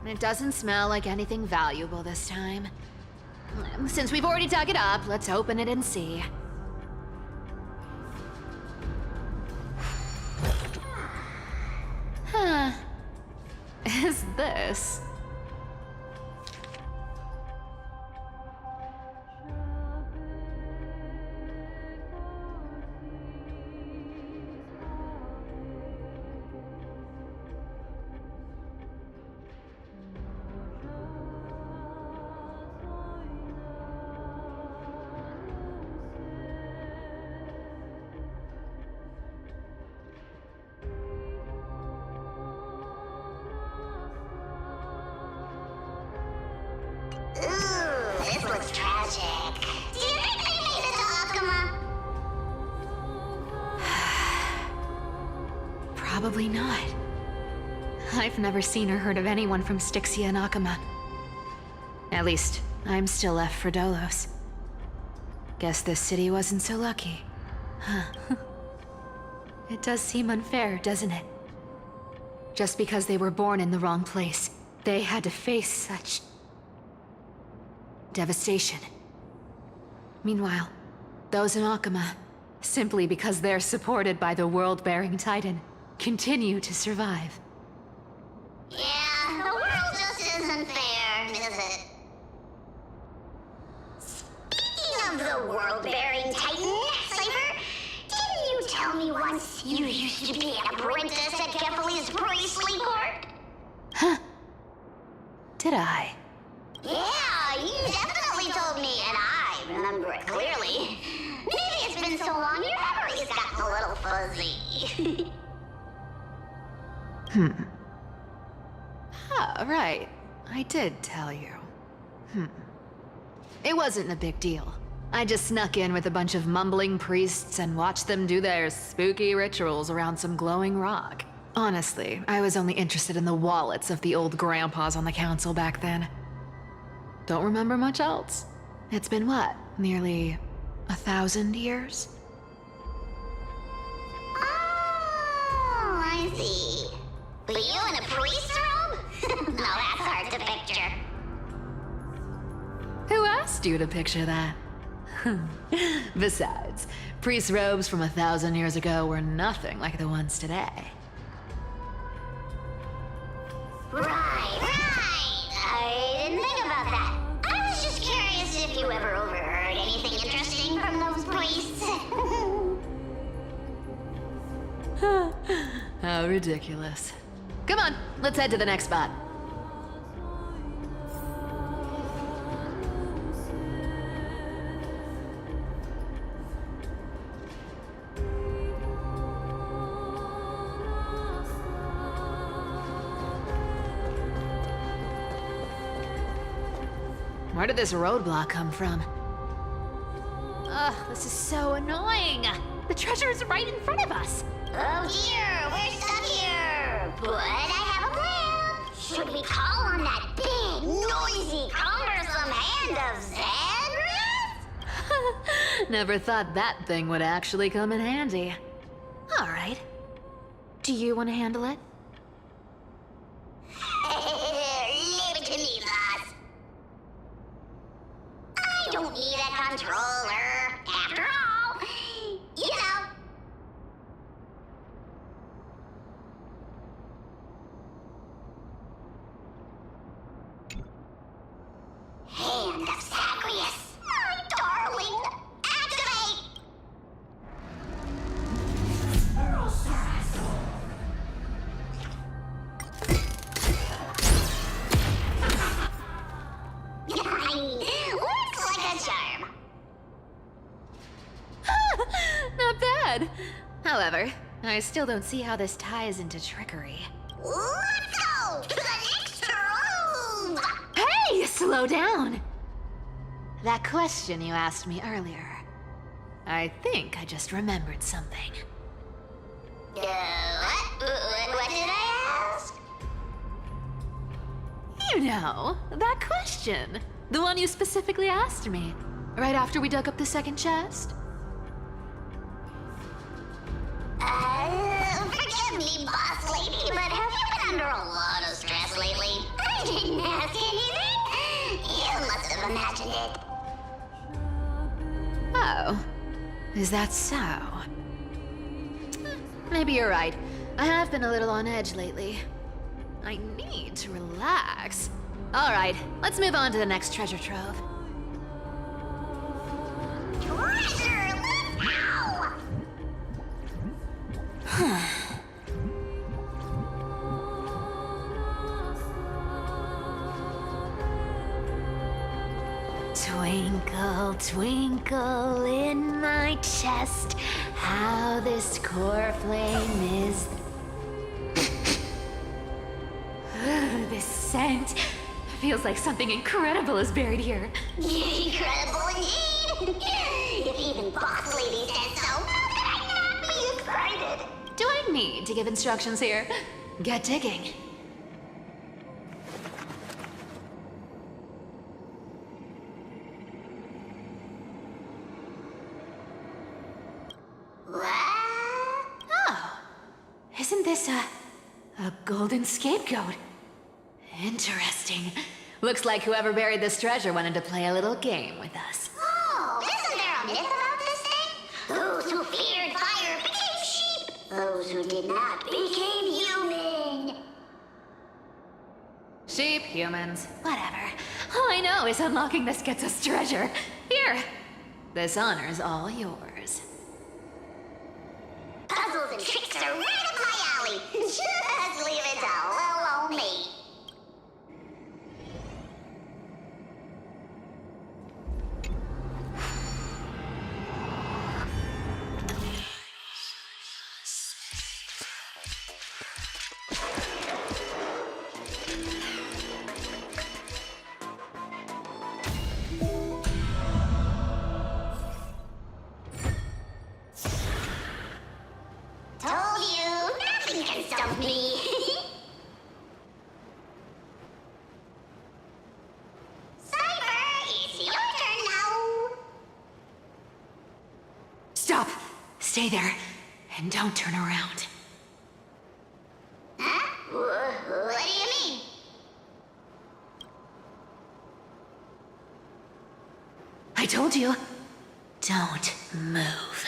It doesn't smell like anything valuable this time. Since we've already dug it up, let's open it and see. Huh. Is this? Ooh, this looks tragic. Do you think they made it to Akuma? Probably not. I've never seen or heard of anyone from Styxia and Akuma. At least, I'm still left for Dolos. Guess this city wasn't so lucky. Huh. It does seem unfair, doesn't it? Just because they were born in the wrong place, they had to face such devastation. Meanwhile, those in Akuma, simply because they're supported by the world-bearing Titan, continue to survive. Yeah, the world just isn't fair, is it? Speaking of the world-bearing Titan, Cypher, didn't you tell me once you used to be an apprentice at Kephal's priestly court? Huh? Did I? Yeah, you definitely told me, and I remember it clearly. Maybe it's been so long your memory's gotten a little fuzzy. Ah, right. I did tell you. It wasn't a big deal. I just snuck in with a bunch of mumbling priests and watched them do their spooky rituals around some glowing rock. Honestly, I was only interested in the wallets of the old grandpas on the council back then. Don't remember much else. It's been what, nearly 1,000 years? Oh, I see. But you in a priest robe? Now that's hard to picture. Who asked you to picture that? Besides, priest robes from 1,000 years ago were nothing like the ones today. Right. I didn't think about that. I was just curious if you ever overheard anything interesting from those priests. How ridiculous. Come on, let's head to the next spot. Where did this roadblock come from? Ugh, this is so annoying. The treasure is right in front of us. Oh dear, we're stuck here. But I have a plan. Should we call on that big, noisy, cumbersome hand of Xandrith? Never thought that thing would actually come in handy. All right. Do you want to handle it? Leave it to me, boss. I don't need a controller. After all, you know. Hand of Zagreus, my darling, activate! Looks like a charm. Not bad. However, I still don't see how this ties into trickery. Let's go to the next room! Hey, slow down! That question you asked me earlier. I think I just remembered something. What? What did I ask? You know, that question. The one you specifically asked me. Right after we dug up the second chest. Forgive me, boss lady, but have you been under a lot of stress lately? I didn't ask anything. You must have imagined it. Oh, is that so? Maybe you're right. I have been a little on edge lately. I need to relax. All right, let's move on to the next treasure trove. Treasure, let's go! Twinkle, twinkle in my chest, how this core flame is. This scent feels like something incredible is buried here. Incredible indeed! If even boss lady said so, how could I not be excited? Do I need to give instructions here? Get digging. What? Oh, isn't this a golden scapegoat? Interesting. Looks like whoever buried this treasure wanted to play a little game with us. Oh, isn't there a myth about this thing? Those who feared fire became sheep. Those who did not became human. Sheep, humans, whatever. All I know is unlocking this gets us treasure. Here, this honor's all yours. Puzzles and tricks are right up my alley. Just leave it to little old me. Told you, nothing can stump me. Cypher, it's your turn now. Stop! Stay there, and don't turn around. Huh? What do you mean? I told you, don't move.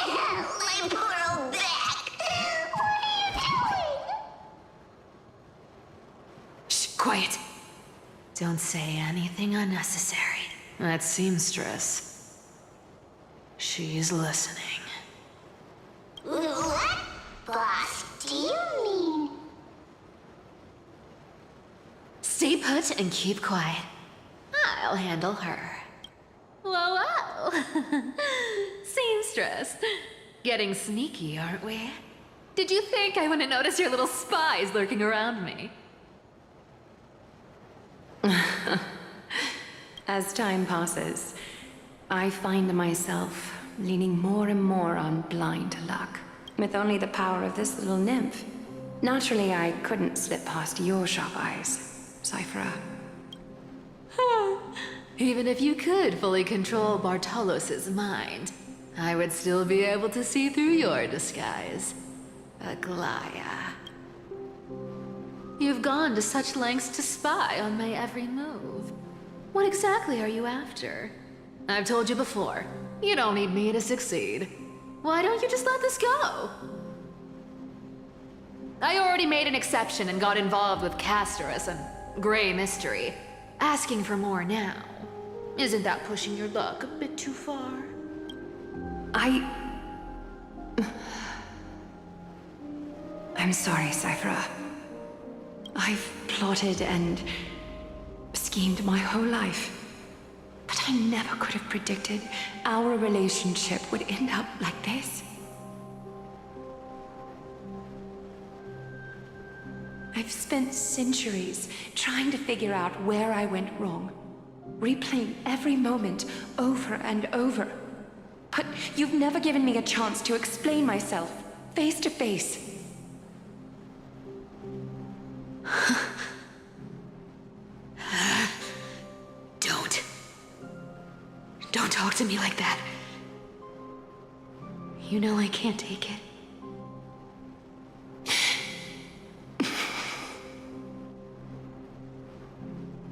My poor old back. What are you doing? Shh, quiet. Don't say anything unnecessary. That seamstress. She's listening. What? Boss, do you mean? Stay put and keep quiet. I'll handle her. Whoa, whoa. Seamstress. Getting sneaky, aren't we? Did you think I wouldn't notice your little spies lurking around me? As time passes, I find myself leaning more and more on blind luck. With only the power of this little nymph, naturally I couldn't slip past your sharp eyes, Cypher. Even if you could fully control Bartolos's mind, I would still be able to see through your disguise. Aglaya. You've gone to such lengths to spy on my every move. What exactly are you after? I've told you before, you don't need me to succeed. Why don't you just let this go? I already made an exception and got involved with Castorus and Grey Mystery. Asking for more now. Isn't that pushing your luck a bit too far? I'm sorry, Cyphera. I've plotted and schemed my whole life. But I never could have predicted our relationship would end up like this. I've spent centuries trying to figure out where I went wrong, replaying every moment over and over. But you've never given me a chance to explain myself, face to face. Don't talk to me like that. You know I can't take it.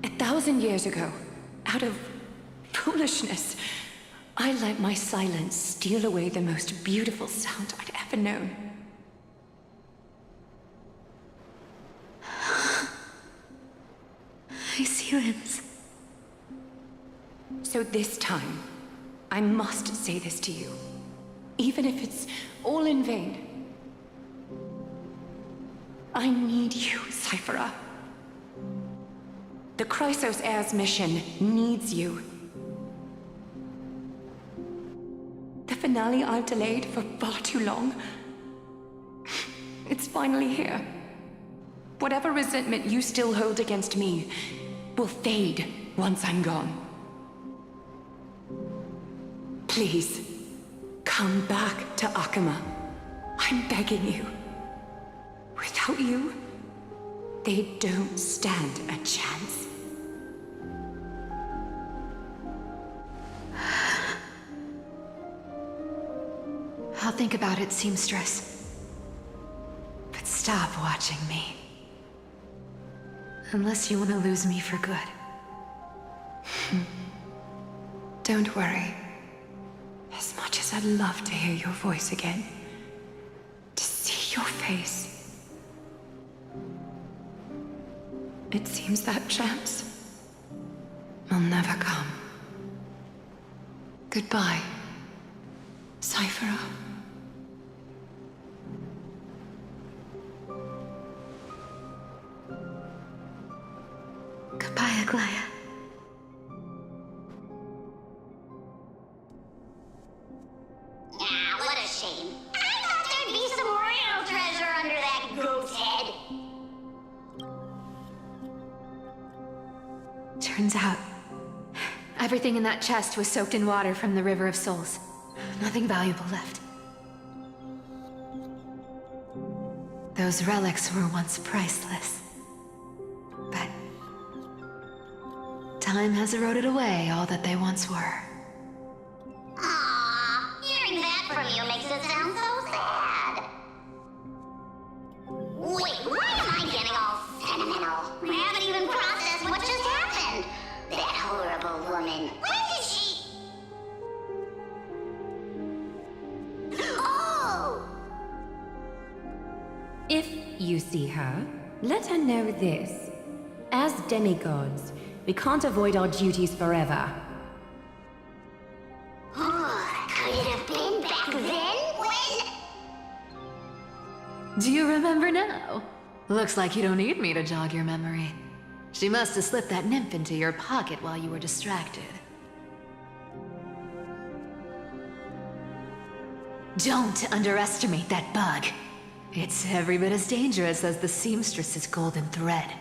1,000 years ago, out of foolishness, I let my silence steal away the most beautiful sound I'd ever known. I see limbs. So this time, I must say this to you, even if it's all in vain. I need you, Cyphera. The Chrysos Heir's mission needs you. The finale I've delayed for far too long. It's finally here. Whatever resentment you still hold against me will fade once I'm gone. Please, come back to Akama. I'm begging you. Without you, they don't stand a chance. I'll think about it, seamstress. But stop watching me. Unless you want to lose me for good. Don't worry. As much as I'd love to hear your voice again, to see your face, it seems that chance will never come. Goodbye, Cyphera. Goodbye, Aglaya. Ah, what a shame. I thought there'd be some real treasure under that goat's head. Turns out, everything in that chest was soaked in water from the River of Souls. Nothing valuable left. Those relics were once priceless. But time has eroded away all that they once were. Aww, hearing that from you makes it sound so sad. Wait, why am I getting all sentimental? I haven't even processed what just happened. That horrible woman. When did she... Oh! If you see her, let her know this. As demigods, we can't avoid our duties forever. Could it have been back then when... Do you remember now? Looks like you don't need me to jog your memory. She must have slipped that nymph into your pocket while you were distracted. Don't underestimate that bug. It's every bit as dangerous as the seamstress's golden thread.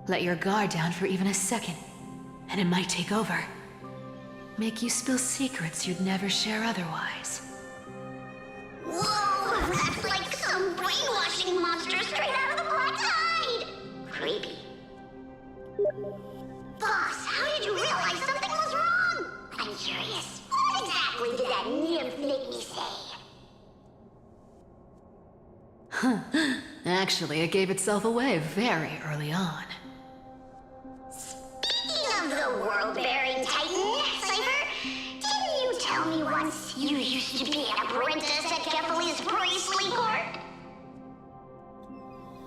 Let your guard down for even a second, and it might take over. Make you spill secrets you'd never share otherwise. Whoa, that's like some brainwashing monster straight out of the Black Tide! Creepy. Boss, how did you realize something Actually, it gave itself away very early on. Speaking of the world-bearing titan, Cypher, didn't you tell me once you used to be an apprentice at Kephal's priestly court?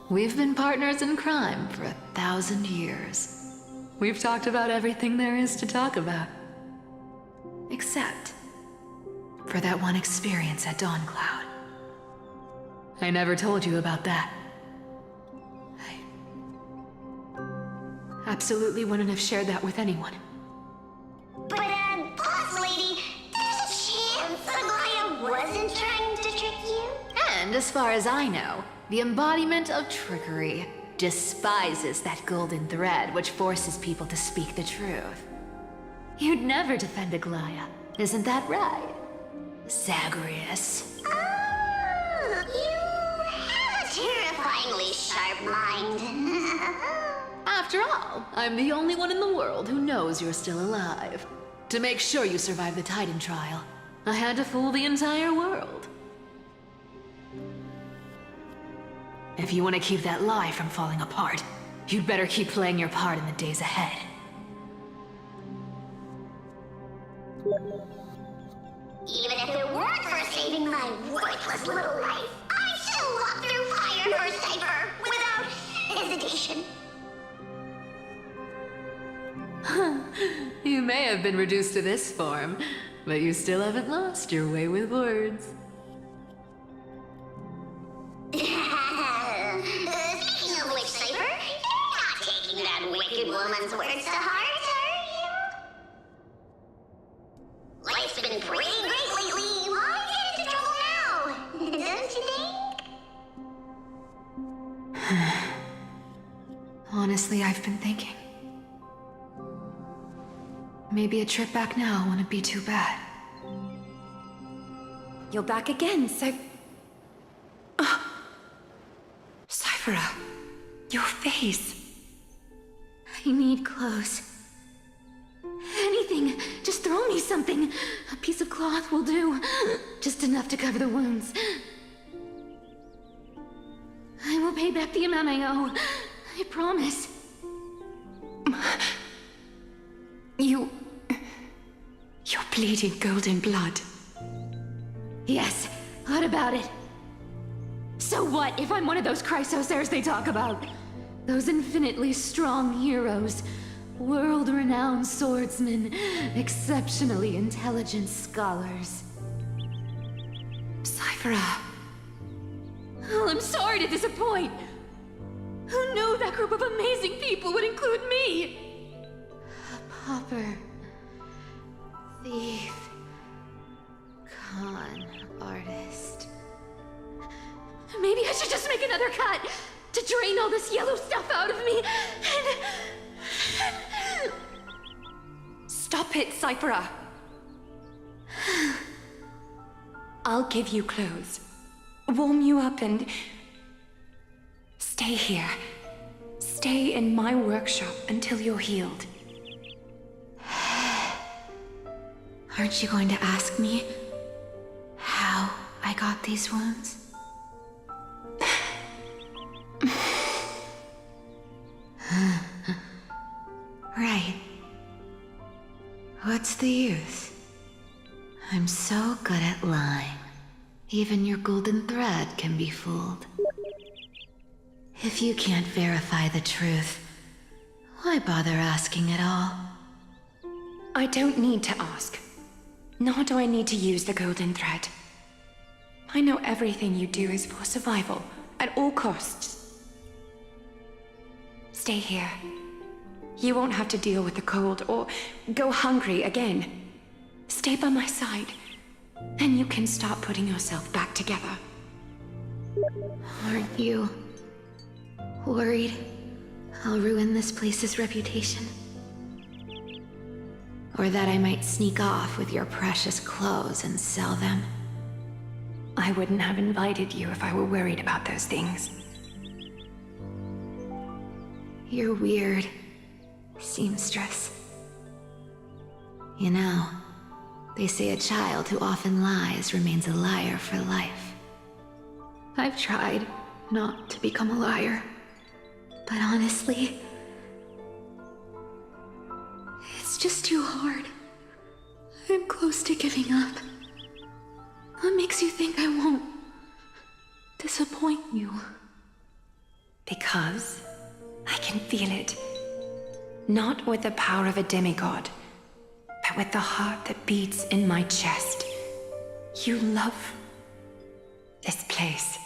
We've been partners in crime for 1,000 years. We've talked about everything there is to talk about. Except for that one experience at Dawncloud. I never told you about that. I absolutely wouldn't have shared that with anyone. But, boss lady, there's a chance Aglaia wasn't trying to trick you? And as far as I know, the embodiment of trickery despises that golden thread which forces people to speak the truth. You'd never defend Aglaia, isn't that right, Zagreus? Oh, you have a terrifyingly sharp mind. After all, I'm the only one in the world who knows you're still alive. To make sure you survive the Titan trial, I had to fool the entire world. If you want to keep that lie from falling apart, you'd better keep playing your part in the days ahead. Even if it weren't for saving my worthless little life, I'd still walk through fire for Cypher without hesitation. You may have been reduced to this form, but you still haven't lost your way with words. Speaking of which, Cypher, you're not taking that wicked woman's words to heart, are you? Life's been pretty great lately. Why get into trouble now? Don't you think? Honestly, I've been thinking. Maybe a trip back now wouldn't be too bad. You're back again, so... Cyphera, your face. I need clothes. Anything. Just throw me something. A piece of cloth will do. Just enough to cover the wounds. I will pay back the amount I owe. I promise. You're bleeding golden blood. Yes, what about it? So what if I'm one of those Chrysosairs they talk about? Those infinitely strong heroes, world-renowned swordsmen, exceptionally intelligent scholars. Cyphera. Oh, I'm sorry to disappoint. Who knew that group of amazing people would include me? A pauper, thief, con artist. Maybe I should just make another cut to drain all this yellow stuff out of me and... Stop it, Cyphera. I'll give you clothes, warm you up, and stay here. Stay in my workshop until you're healed. Aren't you going to ask me how I got these wounds? Right. What's the use? I'm so good at lying. Even your golden thread can be fooled. If you can't verify the truth, why bother asking at all? I don't need to ask. Nor do I need to use the golden thread. I know everything you do is for survival, at all costs. Stay here. You won't have to deal with the cold or go hungry again. Stay by my side, and you can start putting yourself back together. Aren't you worried I'll ruin this place's reputation? Or that I might sneak off with your precious clothes and sell them? I wouldn't have invited you if I were worried about those things. You're weird, seamstress. You know, they say a child who often lies remains a liar for life. I've tried, not to become a liar. But honestly, it's just too hard. I'm close to giving up. What makes you think I won't disappoint you? Because I can feel it. Not with the power of a demigod, but with the heart that beats in my chest. You love this place.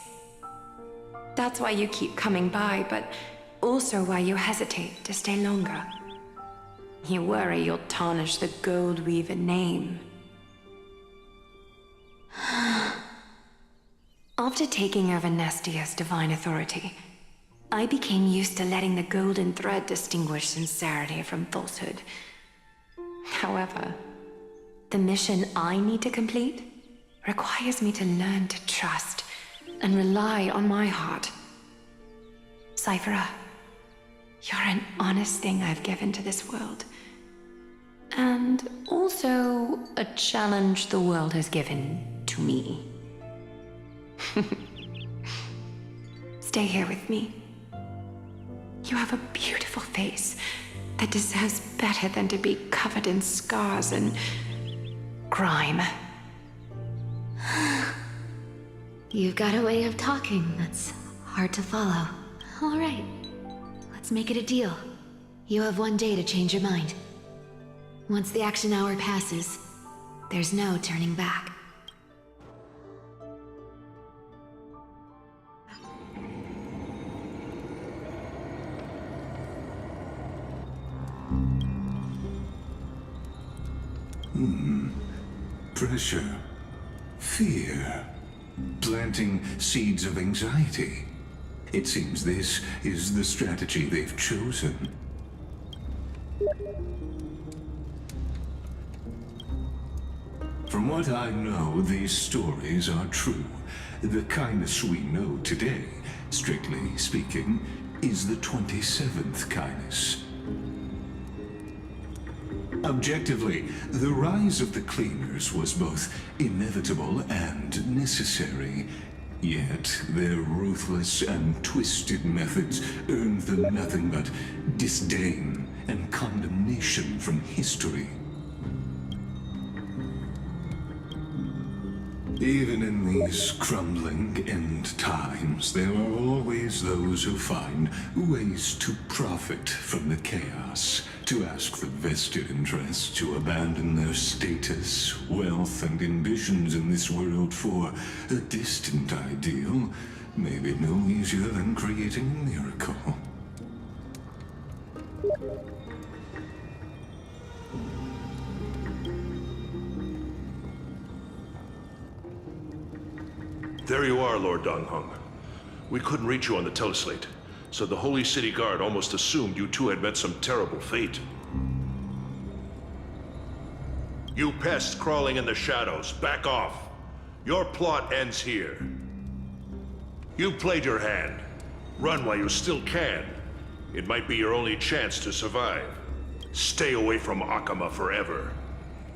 That's why you keep coming by, but also why you hesitate to stay longer. You worry you'll tarnish the Goldweaver name. After taking over Nestia's divine authority, I became used to letting the golden thread distinguish sincerity from falsehood. However, the mission I need to complete requires me to learn to trust and rely on my heart. Cyphera, you're an honest thing I've given to this world. And also a challenge the world has given to me. Stay here with me. You have a beautiful face that deserves better than to be covered in scars and grime. You've got a way of talking that's hard to follow. All right, let's make it a deal. You have 1 day to change your mind. Once the action hour passes, there's no turning back. Pressure, fear, planting seeds of anxiety. It seems this is the strategy they've chosen. From what I know, these stories are true. The kindness we know today, strictly speaking, is the 27th kindness. Objectively, the rise of the Cleaners was both inevitable and necessary. Yet, their ruthless and twisted methods earned them nothing but disdain and condemnation from history. Even in these crumbling end times, there are always those who find ways to profit from the chaos, to ask the vested interests to abandon their status, wealth, and ambitions in this world for a distant ideal, maybe no easier than creating a miracle. There you are, Lord Donghung. We couldn't reach you on the teleslate, so the Holy City Guard almost assumed you two had met some terrible fate. You pests crawling in the shadows, back off. Your plot ends here. You played your hand. Run while you still can. It might be your only chance to survive. Stay away from Akama forever.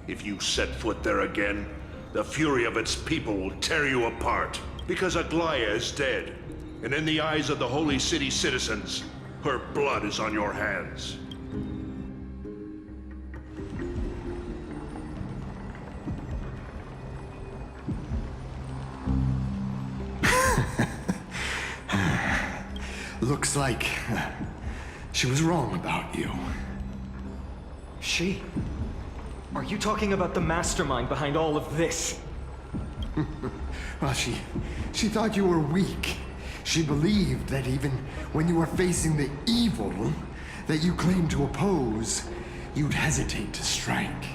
If you set foot there again, the fury of its people will tear you apart, because Aglaya is dead, and in the eyes of the Holy City citizens, her blood is on your hands. Looks like she was wrong about you. She? Are you talking about the mastermind behind all of this? Well, she thought you were weak. She believed that even when you were facing the evil that you claimed to oppose, you'd hesitate to strike.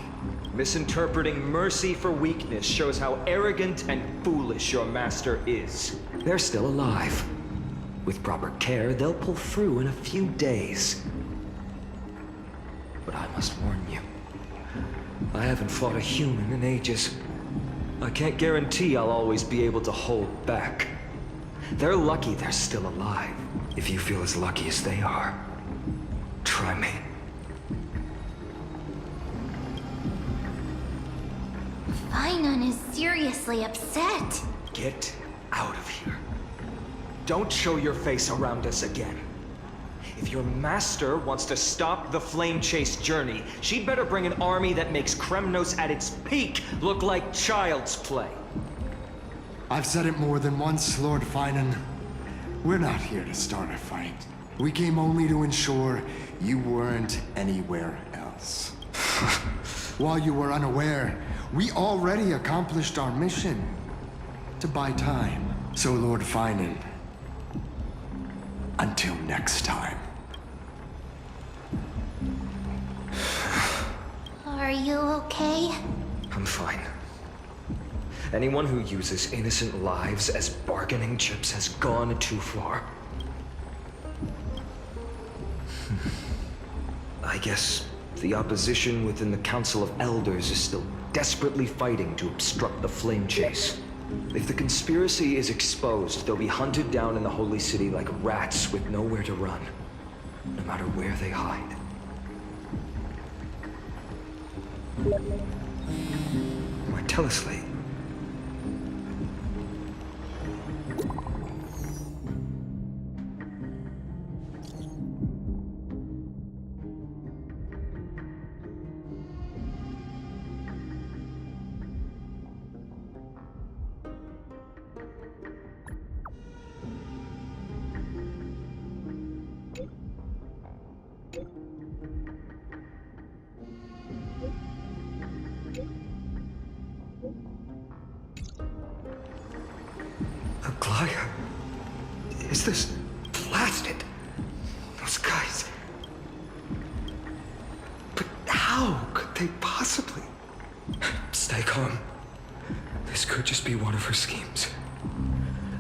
Misinterpreting mercy for weakness shows how arrogant and foolish your master is. They're still alive. With proper care, they'll pull through in a few days. But I must warn you. I haven't fought a human in ages. I can't guarantee I'll always be able to hold back. They're lucky they're still alive. If you feel as lucky as they are, try me. Fainan is seriously upset. Get out of here. don't show your face around us again. If your master wants to stop the flame chase journey, she'd better bring an army that makes Kremnos at its peak look like child's play. I've said it more than once, Lord Finan. We're not here to start a fight. We came only to ensure you weren't anywhere else. While you were unaware, we already accomplished our mission to buy time. So, Lord Finan, until next time. Are you okay? I'm fine. Anyone who uses innocent lives as bargaining chips has gone too far. I guess the opposition within the Council of Elders is still desperately fighting to obstruct the flame chase. If the conspiracy is exposed, they'll be hunted down in the Holy City like rats with nowhere to run, no matter where they hide. Martellosley. Aglaya? Is this blasted? Those guys. But how could they possibly? Stay calm. This could just be one of her schemes.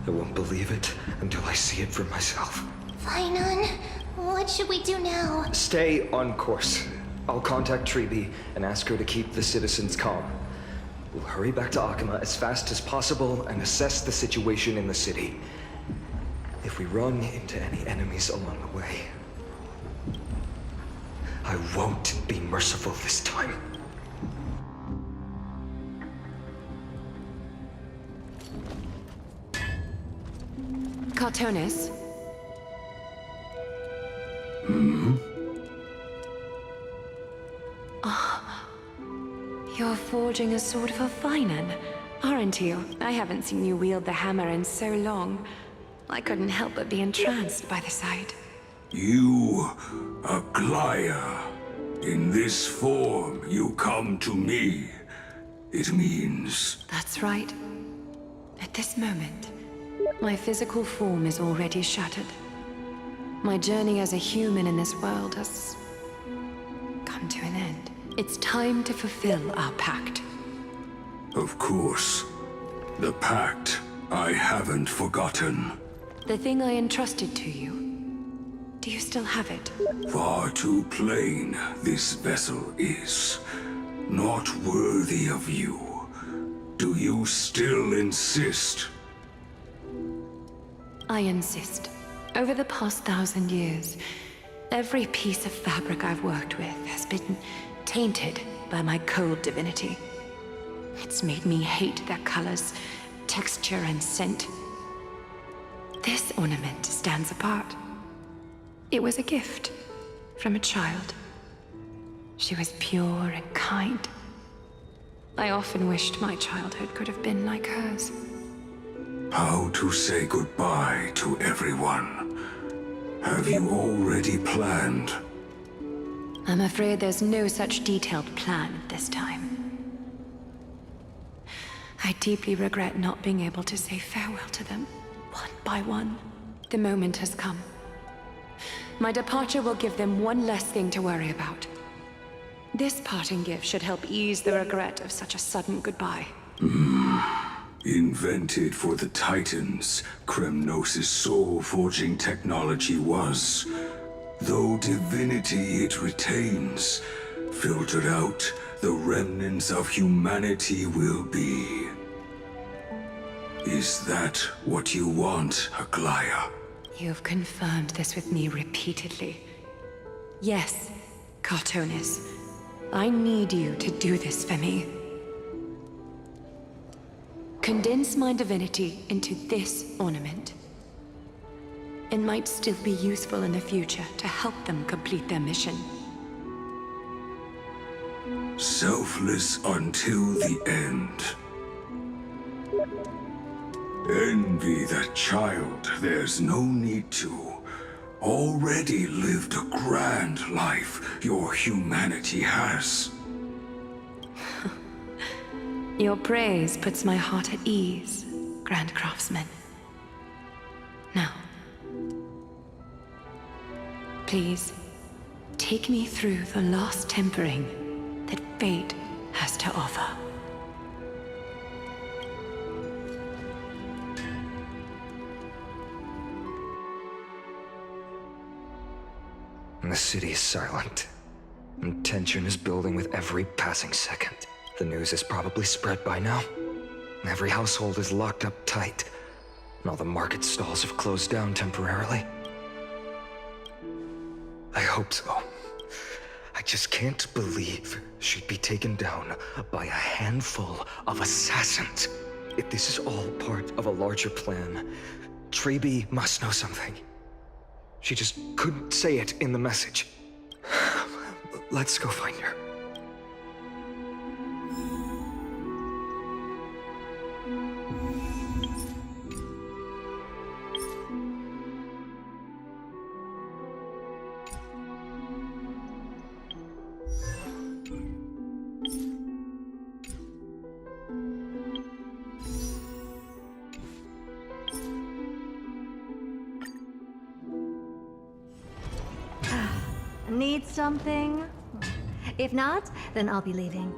I won't believe it until I see it for myself. Finan, what should we do now? Stay on course. I'll contact Treeby and ask her to keep the citizens calm. We'll hurry back to Akima as fast as possible and assess the situation in the city. If we run into any enemies along the way, I won't be merciful this time. Cartonis? You're forging a sword for Finan, aren't you? I haven't seen you wield the hammer in so long. I couldn't help but be entranced by the sight. You, Aglaya. In this form, you come to me. It means... That's right. At this moment, my physical form is already shattered. My journey as a human in this world has come to an end. It's time to fulfill our pact. Of course. The pact. I haven't forgotten. The thing I entrusted to you. Do you still have it? Far too plain this vessel is. Not worthy of you. Do you still insist? I insist. Over the past 1,000 years, every piece of fabric I've worked with has been tainted by my cold divinity. It's made me hate their colors, texture, and scent. This ornament stands apart. It was a gift from a child. She was pure and kind. I often wished my childhood could have been like hers. How to say goodbye to everyone? Have you already planned? I'm afraid there's no such detailed plan this time. I deeply regret not being able to say farewell to them, one by one. The moment has come. My departure will give them one less thing to worry about. This parting gift should help ease the regret of such a sudden goodbye. Invented for the Titans, Kremnos' soul-forging technology was. Though divinity it retains, filtered out, the remnants of humanity will be. Is that what you want, Aglaya? You've confirmed this with me repeatedly. Yes, Cartonis. I need you to do this for me. Condense my divinity into this ornament. It might still be useful in the future to help them complete their mission. Selfless until the end. Envy that child, there's no need to. Already lived a grand life your humanity has. Your praise puts my heart at ease, Grand Craftsman. Now, please, take me through the last tempering that fate has to offer. The city is silent, and tension is building with every passing second. The news is probably spread by now. Every household is locked up tight, and all the market stalls have closed down temporarily. I hope so. I just can't believe she'd be taken down by a handful of assassins. If this is all part of a larger plan, Traby must know something. She just couldn't say it in the message. Let's go find her. Need something? If not, then I'll be leaving.